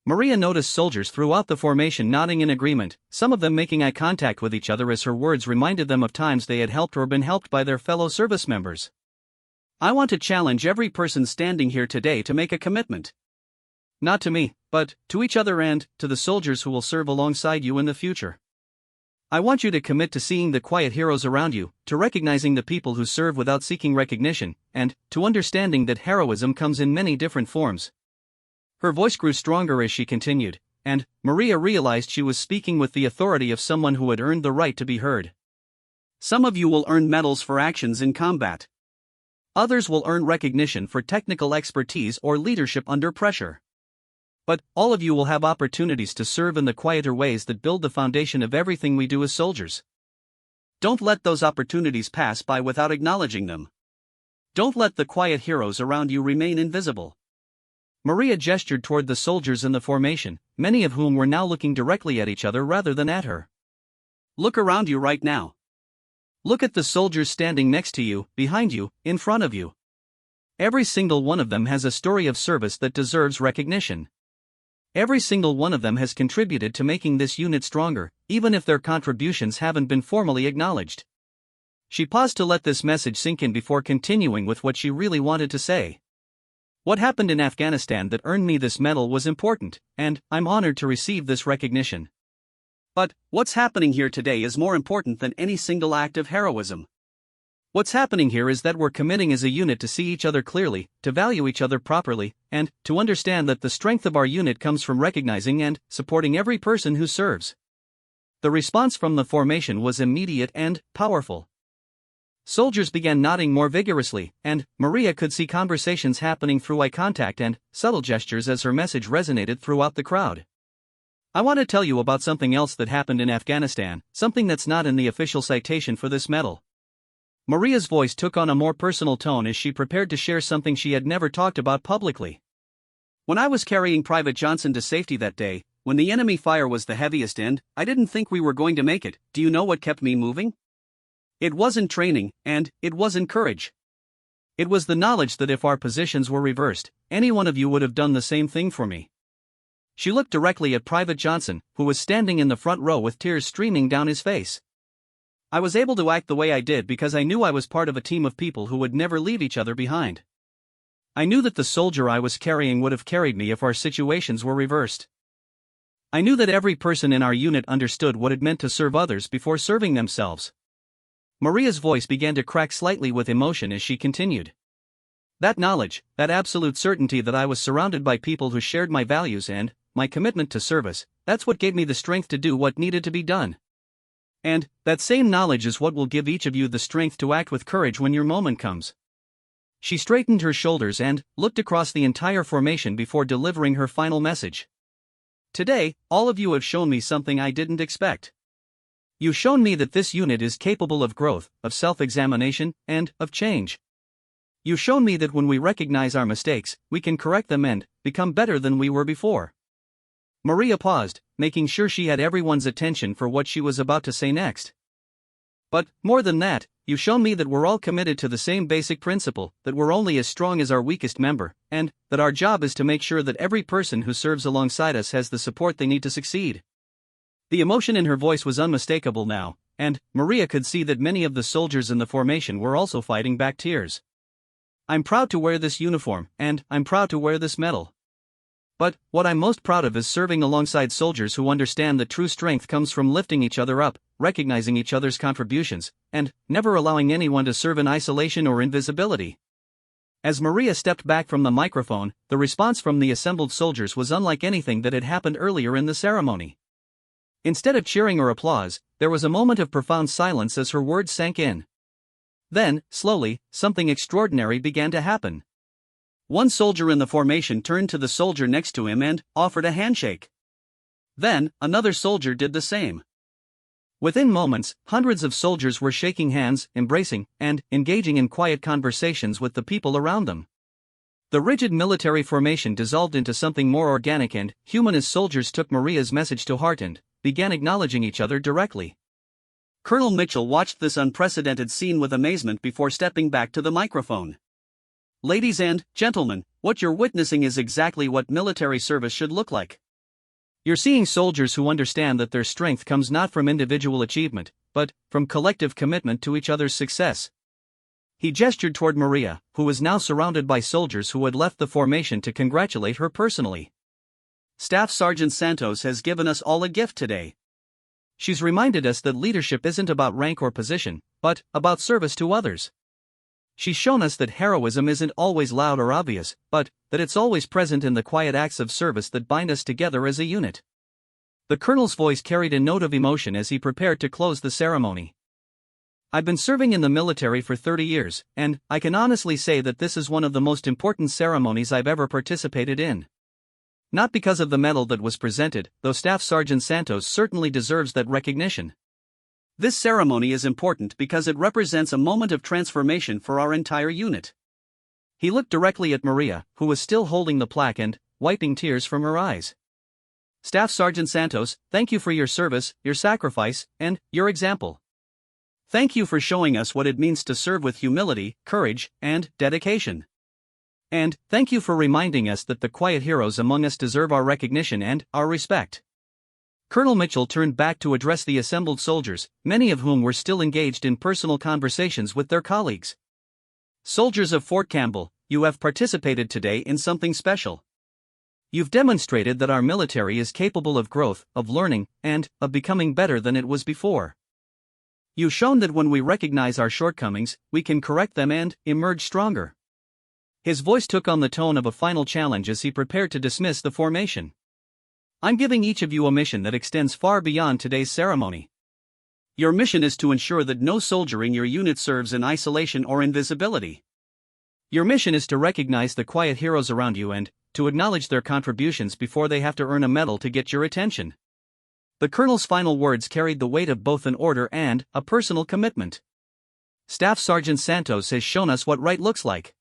Maria noticed soldiers throughout the formation nodding in agreement, some of them making eye contact with each other as her words reminded them of times they had helped or been helped by their fellow service members. "I want to challenge every person standing here today to make a commitment. Not to me, but to each other and to the soldiers who will serve alongside you in the future. I want you to commit to seeing the quiet heroes around you, to recognizing the people who serve without seeking recognition, and to understanding that heroism comes in many different forms." Her voice grew stronger as she continued, and Maria realized she was speaking with the authority of someone who had earned the right to be heard. "Some of you will earn medals for actions in combat. Others will earn recognition for technical expertise or leadership under pressure. But all of you will have opportunities to serve in the quieter ways that build the foundation of everything we do as soldiers. Don't let those opportunities pass by without acknowledging them. Don't let the quiet heroes around you remain invisible." Maria gestured toward the soldiers in the formation, many of whom were now looking directly at each other rather than at her. "Look around you right now. Look at the soldiers standing next to you, behind you, in front of you. Every single one of them has a story of service that deserves recognition. Every single one of them has contributed to making this unit stronger, even if their contributions haven't been formally acknowledged." She paused to let this message sink in before continuing with what she really wanted to say. "What happened in Afghanistan that earned me this medal was important, and I'm honored to receive this recognition. But what's happening here today is more important than any single act of heroism. What's happening here is that we're committing as a unit to see each other clearly, to value each other properly, and to understand that the strength of our unit comes from recognizing and supporting every person who serves. The response from the formation was immediate and powerful. Soldiers began nodding more vigorously, and Maria could see conversations happening through eye contact and subtle gestures as her message resonated throughout the crowd. I want to tell you about something else that happened in Afghanistan, something that's not in the official citation for this medal. Maria's voice took on a more personal tone as she prepared to share something she had never talked about publicly. When I was carrying Private Johnson to safety that day, when the enemy fire was the heaviest and I didn't think we were going to make it, do you know what kept me moving? It wasn't training, and it wasn't courage. It was the knowledge that if our positions were reversed, any one of you would have done the same thing for me. She looked directly at Private Johnson, who was standing in the front row with tears streaming down his face. I was able to act the way I did because I knew I was part of a team of people who would never leave each other behind. I knew that the soldier I was carrying would have carried me if our situations were reversed. I knew that every person in our unit understood what it meant to serve others before serving themselves. Maria's voice began to crack slightly with emotion as she continued. That knowledge, that absolute certainty that I was surrounded by people who shared my values and my commitment to service, that's what gave me the strength to do what needed to be done. And that same knowledge is what will give each of you the strength to act with courage when your moment comes. She straightened her shoulders and looked across the entire formation before delivering her final message. Today, all of you have shown me something I didn't expect. You've shown me that this unit is capable of growth, of self-examination, and of change. You've shown me that when we recognize our mistakes, we can correct them and become better than we were before. Maria paused, making sure she had everyone's attention for what she was about to say next. But, more than that, you've shown me that we're all committed to the same basic principle, that we're only as strong as our weakest member, and that our job is to make sure that every person who serves alongside us has the support they need to succeed. The emotion in her voice was unmistakable now, and Maria could see that many of the soldiers in the formation were also fighting back tears. I'm proud to wear this uniform, and I'm proud to wear this medal. But what I'm most proud of is serving alongside soldiers who understand that true strength comes from lifting each other up, recognizing each other's contributions, and never allowing anyone to serve in isolation or invisibility. As Maria stepped back from the microphone, the response from the assembled soldiers was unlike anything that had happened earlier in the ceremony. Instead of cheering or applause, there was a moment of profound silence as her words sank in. Then, slowly, something extraordinary began to happen. One soldier in the formation turned to the soldier next to him and offered a handshake. Then, another soldier did the same. Within moments, hundreds of soldiers were shaking hands, embracing, and engaging in quiet conversations with the people around them. The rigid military formation dissolved into something more organic and human as soldiers took Maria's message to heart and began acknowledging each other directly. Colonel Mitchell watched this unprecedented scene with amazement before stepping back to the microphone. Ladies and gentlemen, what you're witnessing is exactly what military service should look like. You're seeing soldiers who understand that their strength comes not from individual achievement, but from collective commitment to each other's success. He gestured toward Maria, who was now surrounded by soldiers who had left the formation to congratulate her personally. Staff Sergeant Santos has given us all a gift today. She's reminded us that leadership isn't about rank or position, but about service to others. She's shown us that heroism isn't always loud or obvious, but that it's always present in the quiet acts of service that bind us together as a unit. The colonel's voice carried a note of emotion as he prepared to close the ceremony. I've been serving in the military for 30 years, and I can honestly say that this is one of the most important ceremonies I've ever participated in. Not because of the medal that was presented, though Staff Sergeant Santos certainly deserves that recognition. This ceremony is important because it represents a moment of transformation for our entire unit. He looked directly at Maria, who was still holding the plaque and wiping tears from her eyes. Staff Sergeant Santos, thank you for your service, your sacrifice, and your example. Thank you for showing us what it means to serve with humility, courage, and dedication. And thank you for reminding us that the quiet heroes among us deserve our recognition and our respect. Colonel Mitchell turned back to address the assembled soldiers, many of whom were still engaged in personal conversations with their colleagues. Soldiers of Fort Campbell, you have participated today in something special. You've demonstrated that our military is capable of growth, of learning, and of becoming better than it was before. You've shown that when we recognize our shortcomings, we can correct them and emerge stronger. His voice took on the tone of a final challenge as he prepared to dismiss the formation. I'm giving each of you a mission that extends far beyond today's ceremony. Your mission is to ensure that no soldier in your unit serves in isolation or invisibility. Your mission is to recognize the quiet heroes around you and to acknowledge their contributions before they have to earn a medal to get your attention. The colonel's final words carried the weight of both an order and a personal commitment. Staff Sergeant Santos has shown us what right looks like.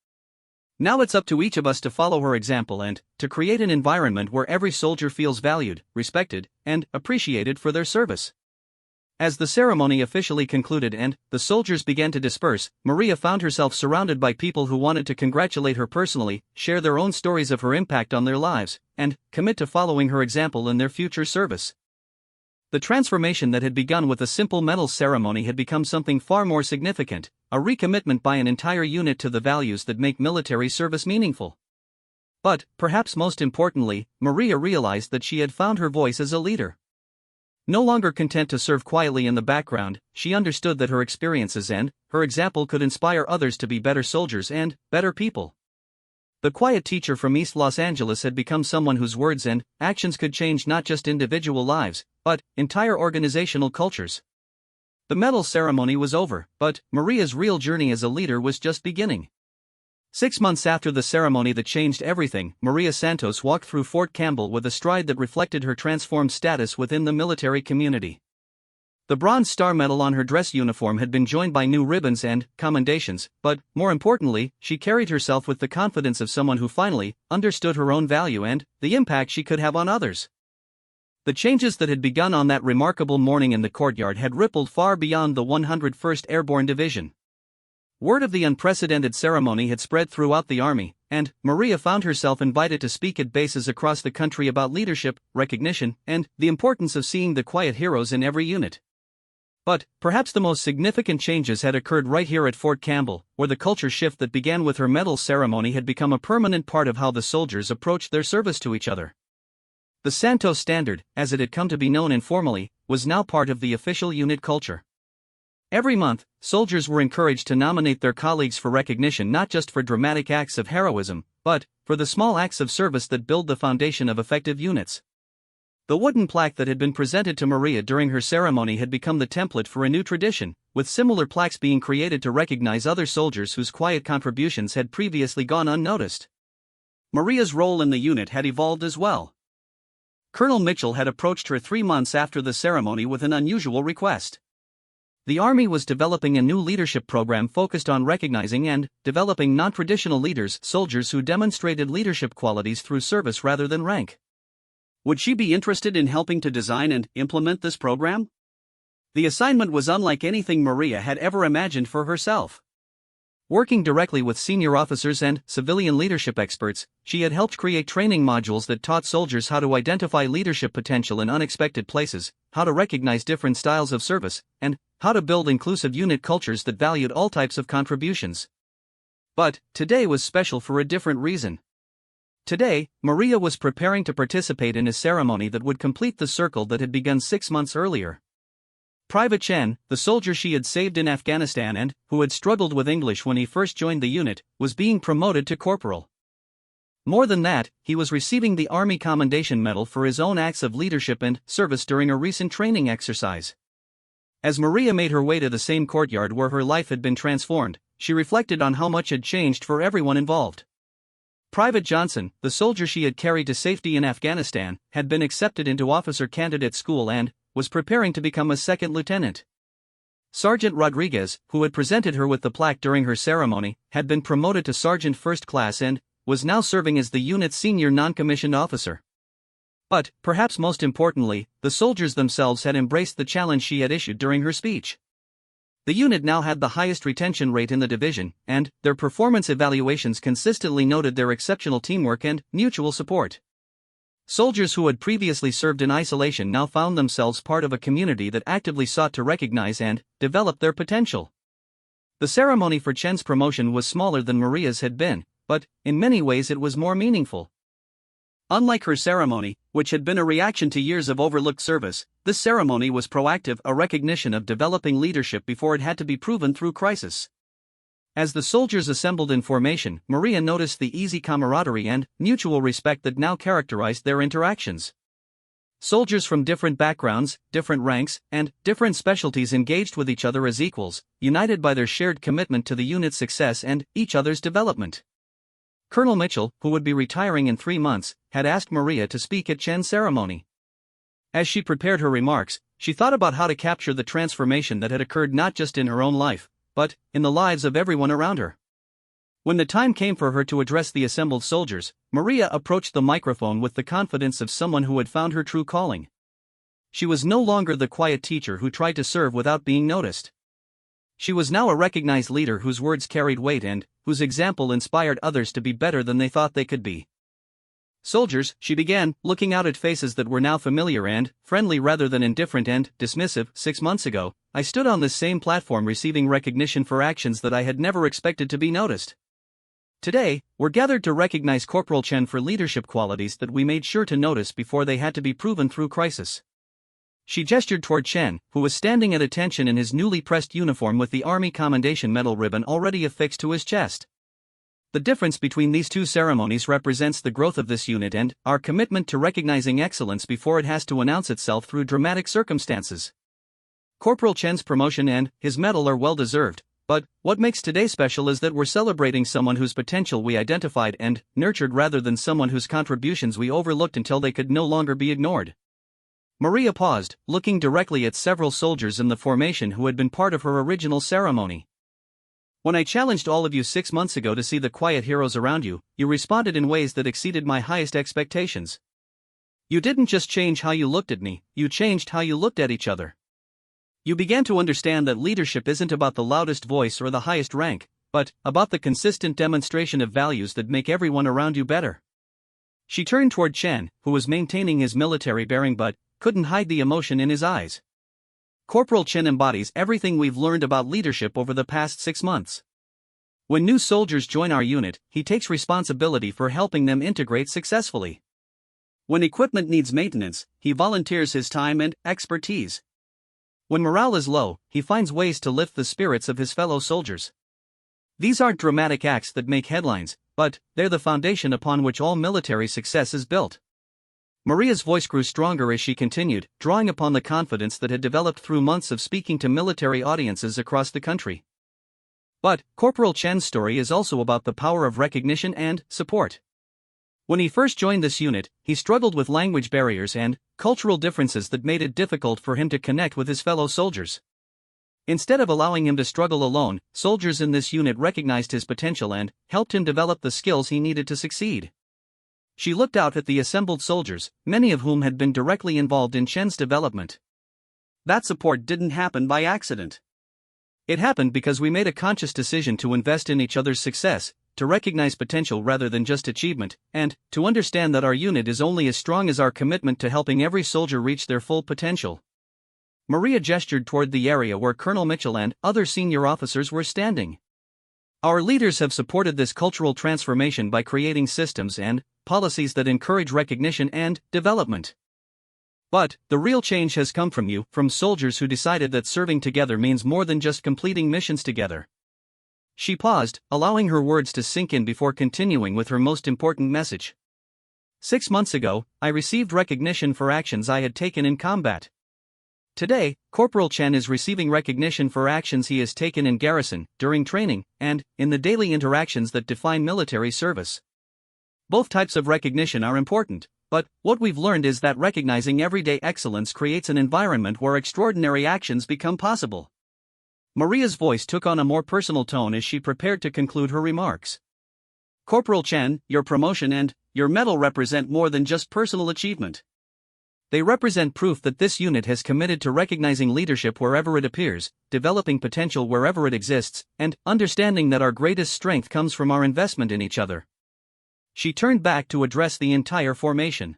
Now it's up to each of us to follow her example and to create an environment where every soldier feels valued, respected, and appreciated for their service. As the ceremony officially concluded and the soldiers began to disperse, Maria found herself surrounded by people who wanted to congratulate her personally, share their own stories of her impact on their lives, and commit to following her example in their future service. The transformation that had begun with a simple medal ceremony had become something far more significant, a recommitment by an entire unit to the values that make military service meaningful. But, perhaps most importantly, Maria realized that she had found her voice as a leader. No longer content to serve quietly in the background, she understood that her experiences and her example could inspire others to be better soldiers and better people. The quiet teacher from East Los Angeles had become someone whose words and actions could change not just individual lives, but entire organizational cultures. The medal ceremony was over, but Maria's real journey as a leader was just beginning. 6 months after the ceremony that changed everything, Maria Santos walked through Fort Campbell with a stride that reflected her transformed status within the military community. The Bronze Star Medal on her dress uniform had been joined by new ribbons and commendations, but, more importantly, she carried herself with the confidence of someone who finally understood her own value and the impact she could have on others. The changes that had begun on that remarkable morning in the courtyard had rippled far beyond the 101st Airborne Division. Word of the unprecedented ceremony had spread throughout the Army, and Maria found herself invited to speak at bases across the country about leadership, recognition, and the importance of seeing the quiet heroes in every unit. But, perhaps the most significant changes had occurred right here at Fort Campbell, where the culture shift that began with her medal ceremony had become a permanent part of how the soldiers approached their service to each other. The Santos Standard, as it had come to be known informally, was now part of the official unit culture. Every month, soldiers were encouraged to nominate their colleagues for recognition not just for dramatic acts of heroism, but for the small acts of service that build the foundation of effective units. The wooden plaque that had been presented to Maria during her ceremony had become the template for a new tradition, with similar plaques being created to recognize other soldiers whose quiet contributions had previously gone unnoticed. Maria's role in the unit had evolved as well. Colonel Mitchell had approached her 3 months after the ceremony with an unusual request. The Army was developing a new leadership program focused on recognizing and developing non-traditional leaders, soldiers who demonstrated leadership qualities through service rather than rank. Would she be interested in helping to design and implement this program? The assignment was unlike anything Maria had ever imagined for herself. Working directly with senior officers and civilian leadership experts, she had helped create training modules that taught soldiers how to identify leadership potential in unexpected places, how to recognize different styles of service, and how to build inclusive unit cultures that valued all types of contributions. But today was special for a different reason. Today, Maria was preparing to participate in a ceremony that would complete the circle that had begun 6 months earlier. Private Chen, the soldier she had saved in Afghanistan and who had struggled with English when he first joined the unit, was being promoted to corporal. More than that, he was receiving the Army Commendation Medal for his own acts of leadership and service during a recent training exercise. As Maria made her way to the same courtyard where her life had been transformed, she reflected on how much had changed for everyone involved. Private Johnson, the soldier she had carried to safety in Afghanistan, had been accepted into officer candidate school and was preparing to become a second lieutenant. Sergeant Rodriguez, who had presented her with the plaque during her ceremony, had been promoted to sergeant first class and was now serving as the unit's senior non-commissioned officer. But, perhaps most importantly, the soldiers themselves had embraced the challenge she had issued during her speech. The unit now had the highest retention rate in the division, and their performance evaluations consistently noted their exceptional teamwork and mutual support. Soldiers who had previously served in isolation now found themselves part of a community that actively sought to recognize and develop their potential. The ceremony for Chen's promotion was smaller than Maria's had been, but in many ways it was more meaningful. Unlike her ceremony, which had been a reaction to years of overlooked service, this ceremony was proactive, a recognition of developing leadership before it had to be proven through crisis. As the soldiers assembled in formation, Maria noticed the easy camaraderie and mutual respect that now characterized their interactions. Soldiers from different backgrounds, different ranks, and different specialties engaged with each other as equals, united by their shared commitment to the unit's success and each other's development. Colonel Mitchell, who would be retiring in 3 months, had asked Maria to speak at Chen's ceremony. As she prepared her remarks, she thought about how to capture the transformation that had occurred not just in her own life, but in the lives of everyone around her. When the time came for her to address the assembled soldiers, Maria approached the microphone with the confidence of someone who had found her true calling. She was no longer the quiet teacher who tried to serve without being noticed. She was now a recognized leader whose words carried weight and whose example inspired others to be better than they thought they could be. Soldiers, she began, looking out at faces that were now familiar and friendly rather than indifferent and dismissive. 6 months ago, I stood on this same platform receiving recognition for actions that I had never expected to be noticed. Today, we're gathered to recognize Corporal Chen for leadership qualities that we made sure to notice before they had to be proven through crisis. She gestured toward Chen, who was standing at attention in his newly pressed uniform with the Army Commendation Medal ribbon already affixed to his chest. The difference between these two ceremonies represents the growth of this unit and our commitment to recognizing excellence before it has to announce itself through dramatic circumstances. Corporal Chen's promotion and his medal are well deserved, but what makes today special is that we're celebrating someone whose potential we identified and nurtured rather than someone whose contributions we overlooked until they could no longer be ignored. Maria paused, looking directly at several soldiers in the formation who had been part of her original ceremony. When I challenged all of you 6 months ago to see the quiet heroes around you, you responded in ways that exceeded my highest expectations. You didn't just change how you looked at me, you changed how you looked at each other. You began to understand that leadership isn't about the loudest voice or the highest rank, but about the consistent demonstration of values that make everyone around you better. She turned toward Chen, who was maintaining his military bearing but couldn't hide the emotion in his eyes. Corporal Chen embodies everything we've learned about leadership over the past 6 months. When new soldiers join our unit, he takes responsibility for helping them integrate successfully. When equipment needs maintenance, he volunteers his time and expertise. When morale is low, he finds ways to lift the spirits of his fellow soldiers. These aren't dramatic acts that make headlines, but they're the foundation upon which all military success is built. Maria's voice grew stronger as she continued, drawing upon the confidence that had developed through months of speaking to military audiences across the country. But Corporal Chen's story is also about the power of recognition and support. When he first joined this unit, he struggled with language barriers and cultural differences that made it difficult for him to connect with his fellow soldiers. Instead of allowing him to struggle alone, soldiers in this unit recognized his potential and helped him develop the skills he needed to succeed. She looked out at the assembled soldiers, many of whom had been directly involved in Chen's development. That support didn't happen by accident. It happened because we made a conscious decision to invest in each other's success, to recognize potential rather than just achievement, and to understand that our unit is only as strong as our commitment to helping every soldier reach their full potential. Maria gestured toward the area where Colonel Mitchell and other senior officers were standing. Our leaders have supported this cultural transformation by creating systems and policies that encourage recognition and development. But the real change has come from you, from soldiers who decided that serving together means more than just completing missions together. She paused, allowing her words to sink in before continuing with her most important message. 6 months ago, I received recognition for actions I had taken in combat. Today, Corporal Chen is receiving recognition for actions he has taken in garrison, during training, and in the daily interactions that define military service. Both types of recognition are important, but what we've learned is that recognizing everyday excellence creates an environment where extraordinary actions become possible. Maria's voice took on a more personal tone as she prepared to conclude her remarks. Corporal Chen, your promotion and your medal represent more than just personal achievement. They represent proof that this unit has committed to recognizing leadership wherever it appears, developing potential wherever it exists, and understanding that our greatest strength comes from our investment in each other. She turned back to address the entire formation.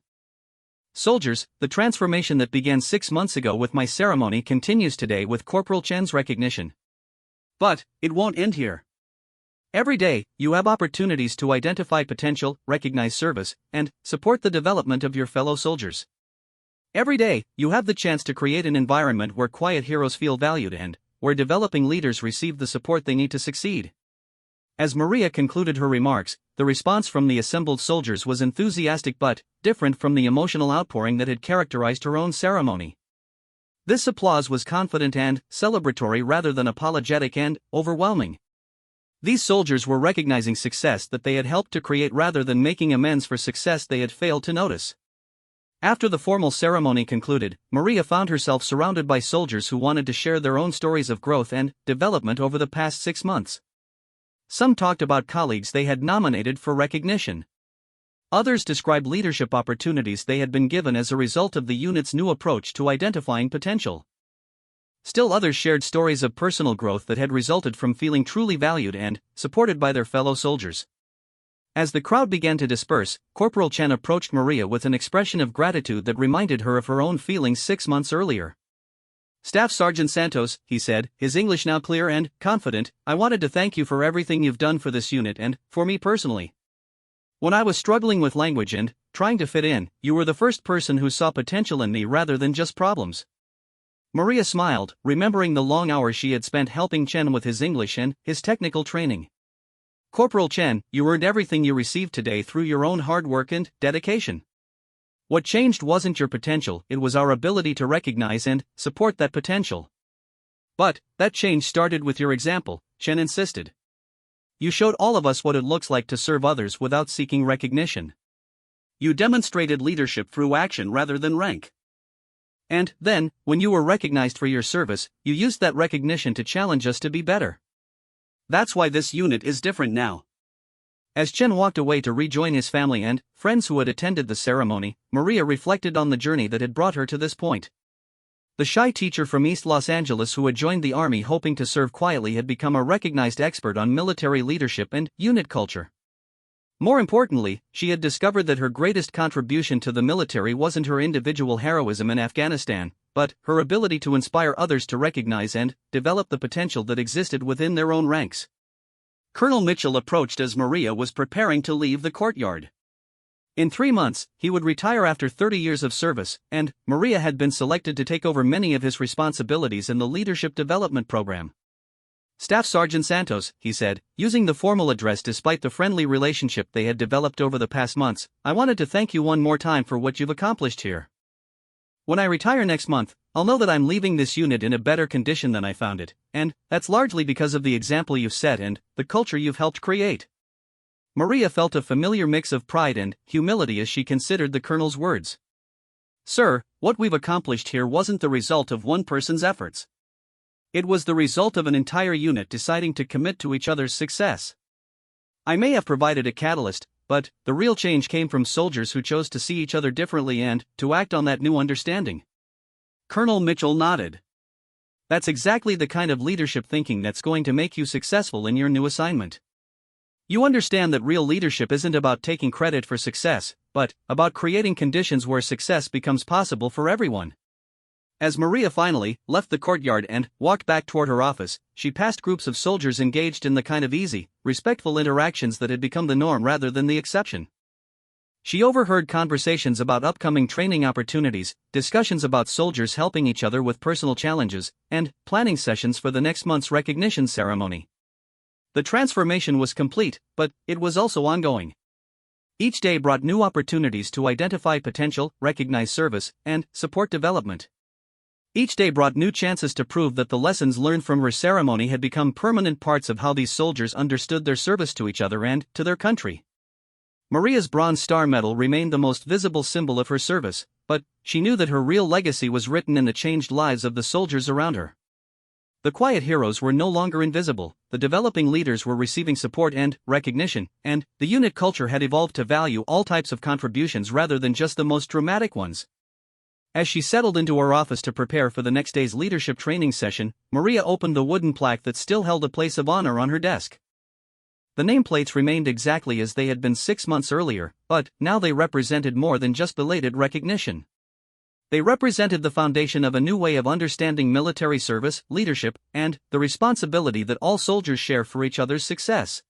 Soldiers, the transformation that began 6 months ago with my ceremony continues today with Corporal Chen's recognition. But it won't end here. Every day, you have opportunities to identify potential, recognize service, and support the development of your fellow soldiers. Every day, you have the chance to create an environment where quiet heroes feel valued and where developing leaders receive the support they need to succeed. As Maria concluded her remarks, the response from the assembled soldiers was enthusiastic but different from the emotional outpouring that had characterized her own ceremony. This applause was confident and celebratory rather than apologetic and overwhelming. These soldiers were recognizing success that they had helped to create rather than making amends for success they had failed to notice. After the formal ceremony concluded, Maria found herself surrounded by soldiers who wanted to share their own stories of growth and development over the past 6 months. Some talked about colleagues they had nominated for recognition. Others described leadership opportunities they had been given as a result of the unit's new approach to identifying potential. Still others shared stories of personal growth that had resulted from feeling truly valued and supported by their fellow soldiers. As the crowd began to disperse, Corporal Chen approached Maria with an expression of gratitude that reminded her of her own feelings 6 months earlier. "Staff Sergeant Santos," he said, his English now clear and confident, "I wanted to thank you for everything you've done for this unit and for me personally. When I was struggling with language and trying to fit in, you were the first person who saw potential in me rather than just problems." Maria smiled, remembering the long hours she had spent helping Chen with his English and his technical training. "Corporal Chen, you earned everything you received today through your own hard work and dedication. What changed wasn't your potential, it was our ability to recognize and support that potential. But that change started with your example," Chen insisted. "You showed all of us what it looks like to serve others without seeking recognition. You demonstrated leadership through action rather than rank. And then, when you were recognized for your service, you used that recognition to challenge us to be better. That's why this unit is different now." As Chen walked away to rejoin his family and friends who had attended the ceremony, Maria reflected on the journey that had brought her to this point. The shy teacher from East Los Angeles who had joined the army hoping to serve quietly had become a recognized expert on military leadership and unit culture. More importantly, she had discovered that her greatest contribution to the military wasn't her individual heroism in Afghanistan, but her ability to inspire others to recognize and develop the potential that existed within their own ranks. Colonel Mitchell approached as Maria was preparing to leave the courtyard. In 3 months, he would retire after 30 years of service, and Maria had been selected to take over many of his responsibilities in the leadership development program. "Staff Sergeant Santos," he said, using the formal address despite the friendly relationship they had developed over the past months, "I wanted to thank you one more time for what you've accomplished here. When I retire next month, I'll know that I'm leaving this unit in a better condition than I found it, and that's largely because of the example you've set and the culture you've helped create." Maria felt a familiar mix of pride and humility as she considered the colonel's words. "Sir, what we've accomplished here wasn't the result of one person's efforts. It was the result of an entire unit deciding to commit to each other's success. I may have provided a catalyst, but the real change came from soldiers who chose to see each other differently and to act on that new understanding." Colonel Mitchell nodded. "That's exactly the kind of leadership thinking that's going to make you successful in your new assignment. You understand that real leadership isn't about taking credit for success, but about creating conditions where success becomes possible for everyone." As Maria finally left the courtyard and walked back toward her office, she passed groups of soldiers engaged in the kind of easy, respectful interactions that had become the norm rather than the exception. She overheard conversations about upcoming training opportunities, discussions about soldiers helping each other with personal challenges, and planning sessions for the next month's recognition ceremony. The transformation was complete, but it was also ongoing. Each day brought new opportunities to identify potential, recognize service, and support development. Each day brought new chances to prove that the lessons learned from her ceremony had become permanent parts of how these soldiers understood their service to each other and to their country. Maria's Bronze Star Medal remained the most visible symbol of her service, but she knew that her real legacy was written in the changed lives of the soldiers around her. The quiet heroes were no longer invisible, the developing leaders were receiving support and recognition, and the unit culture had evolved to value all types of contributions rather than just the most dramatic ones. As she settled into her office to prepare for the next day's leadership training session, Maria opened the wooden plaque that still held a place of honor on her desk. The nameplates remained exactly as they had been 6 months earlier, but now they represented more than just belated recognition. They represented the foundation of a new way of understanding military service, leadership, and the responsibility that all soldiers share for each other's success.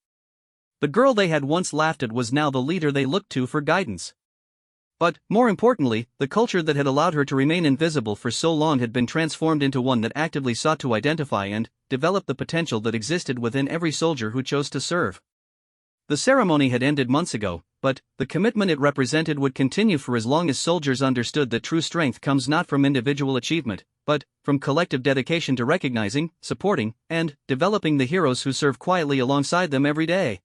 The girl they had once laughed at was now the leader they looked to for guidance. But, more importantly, the culture that had allowed her to remain invisible for so long had been transformed into one that actively sought to identify and develop the potential that existed within every soldier who chose to serve. The ceremony had ended months ago, but the commitment it represented would continue for as long as soldiers understood that true strength comes not from individual achievement, but from collective dedication to recognizing, supporting, and developing the heroes who serve quietly alongside them every day.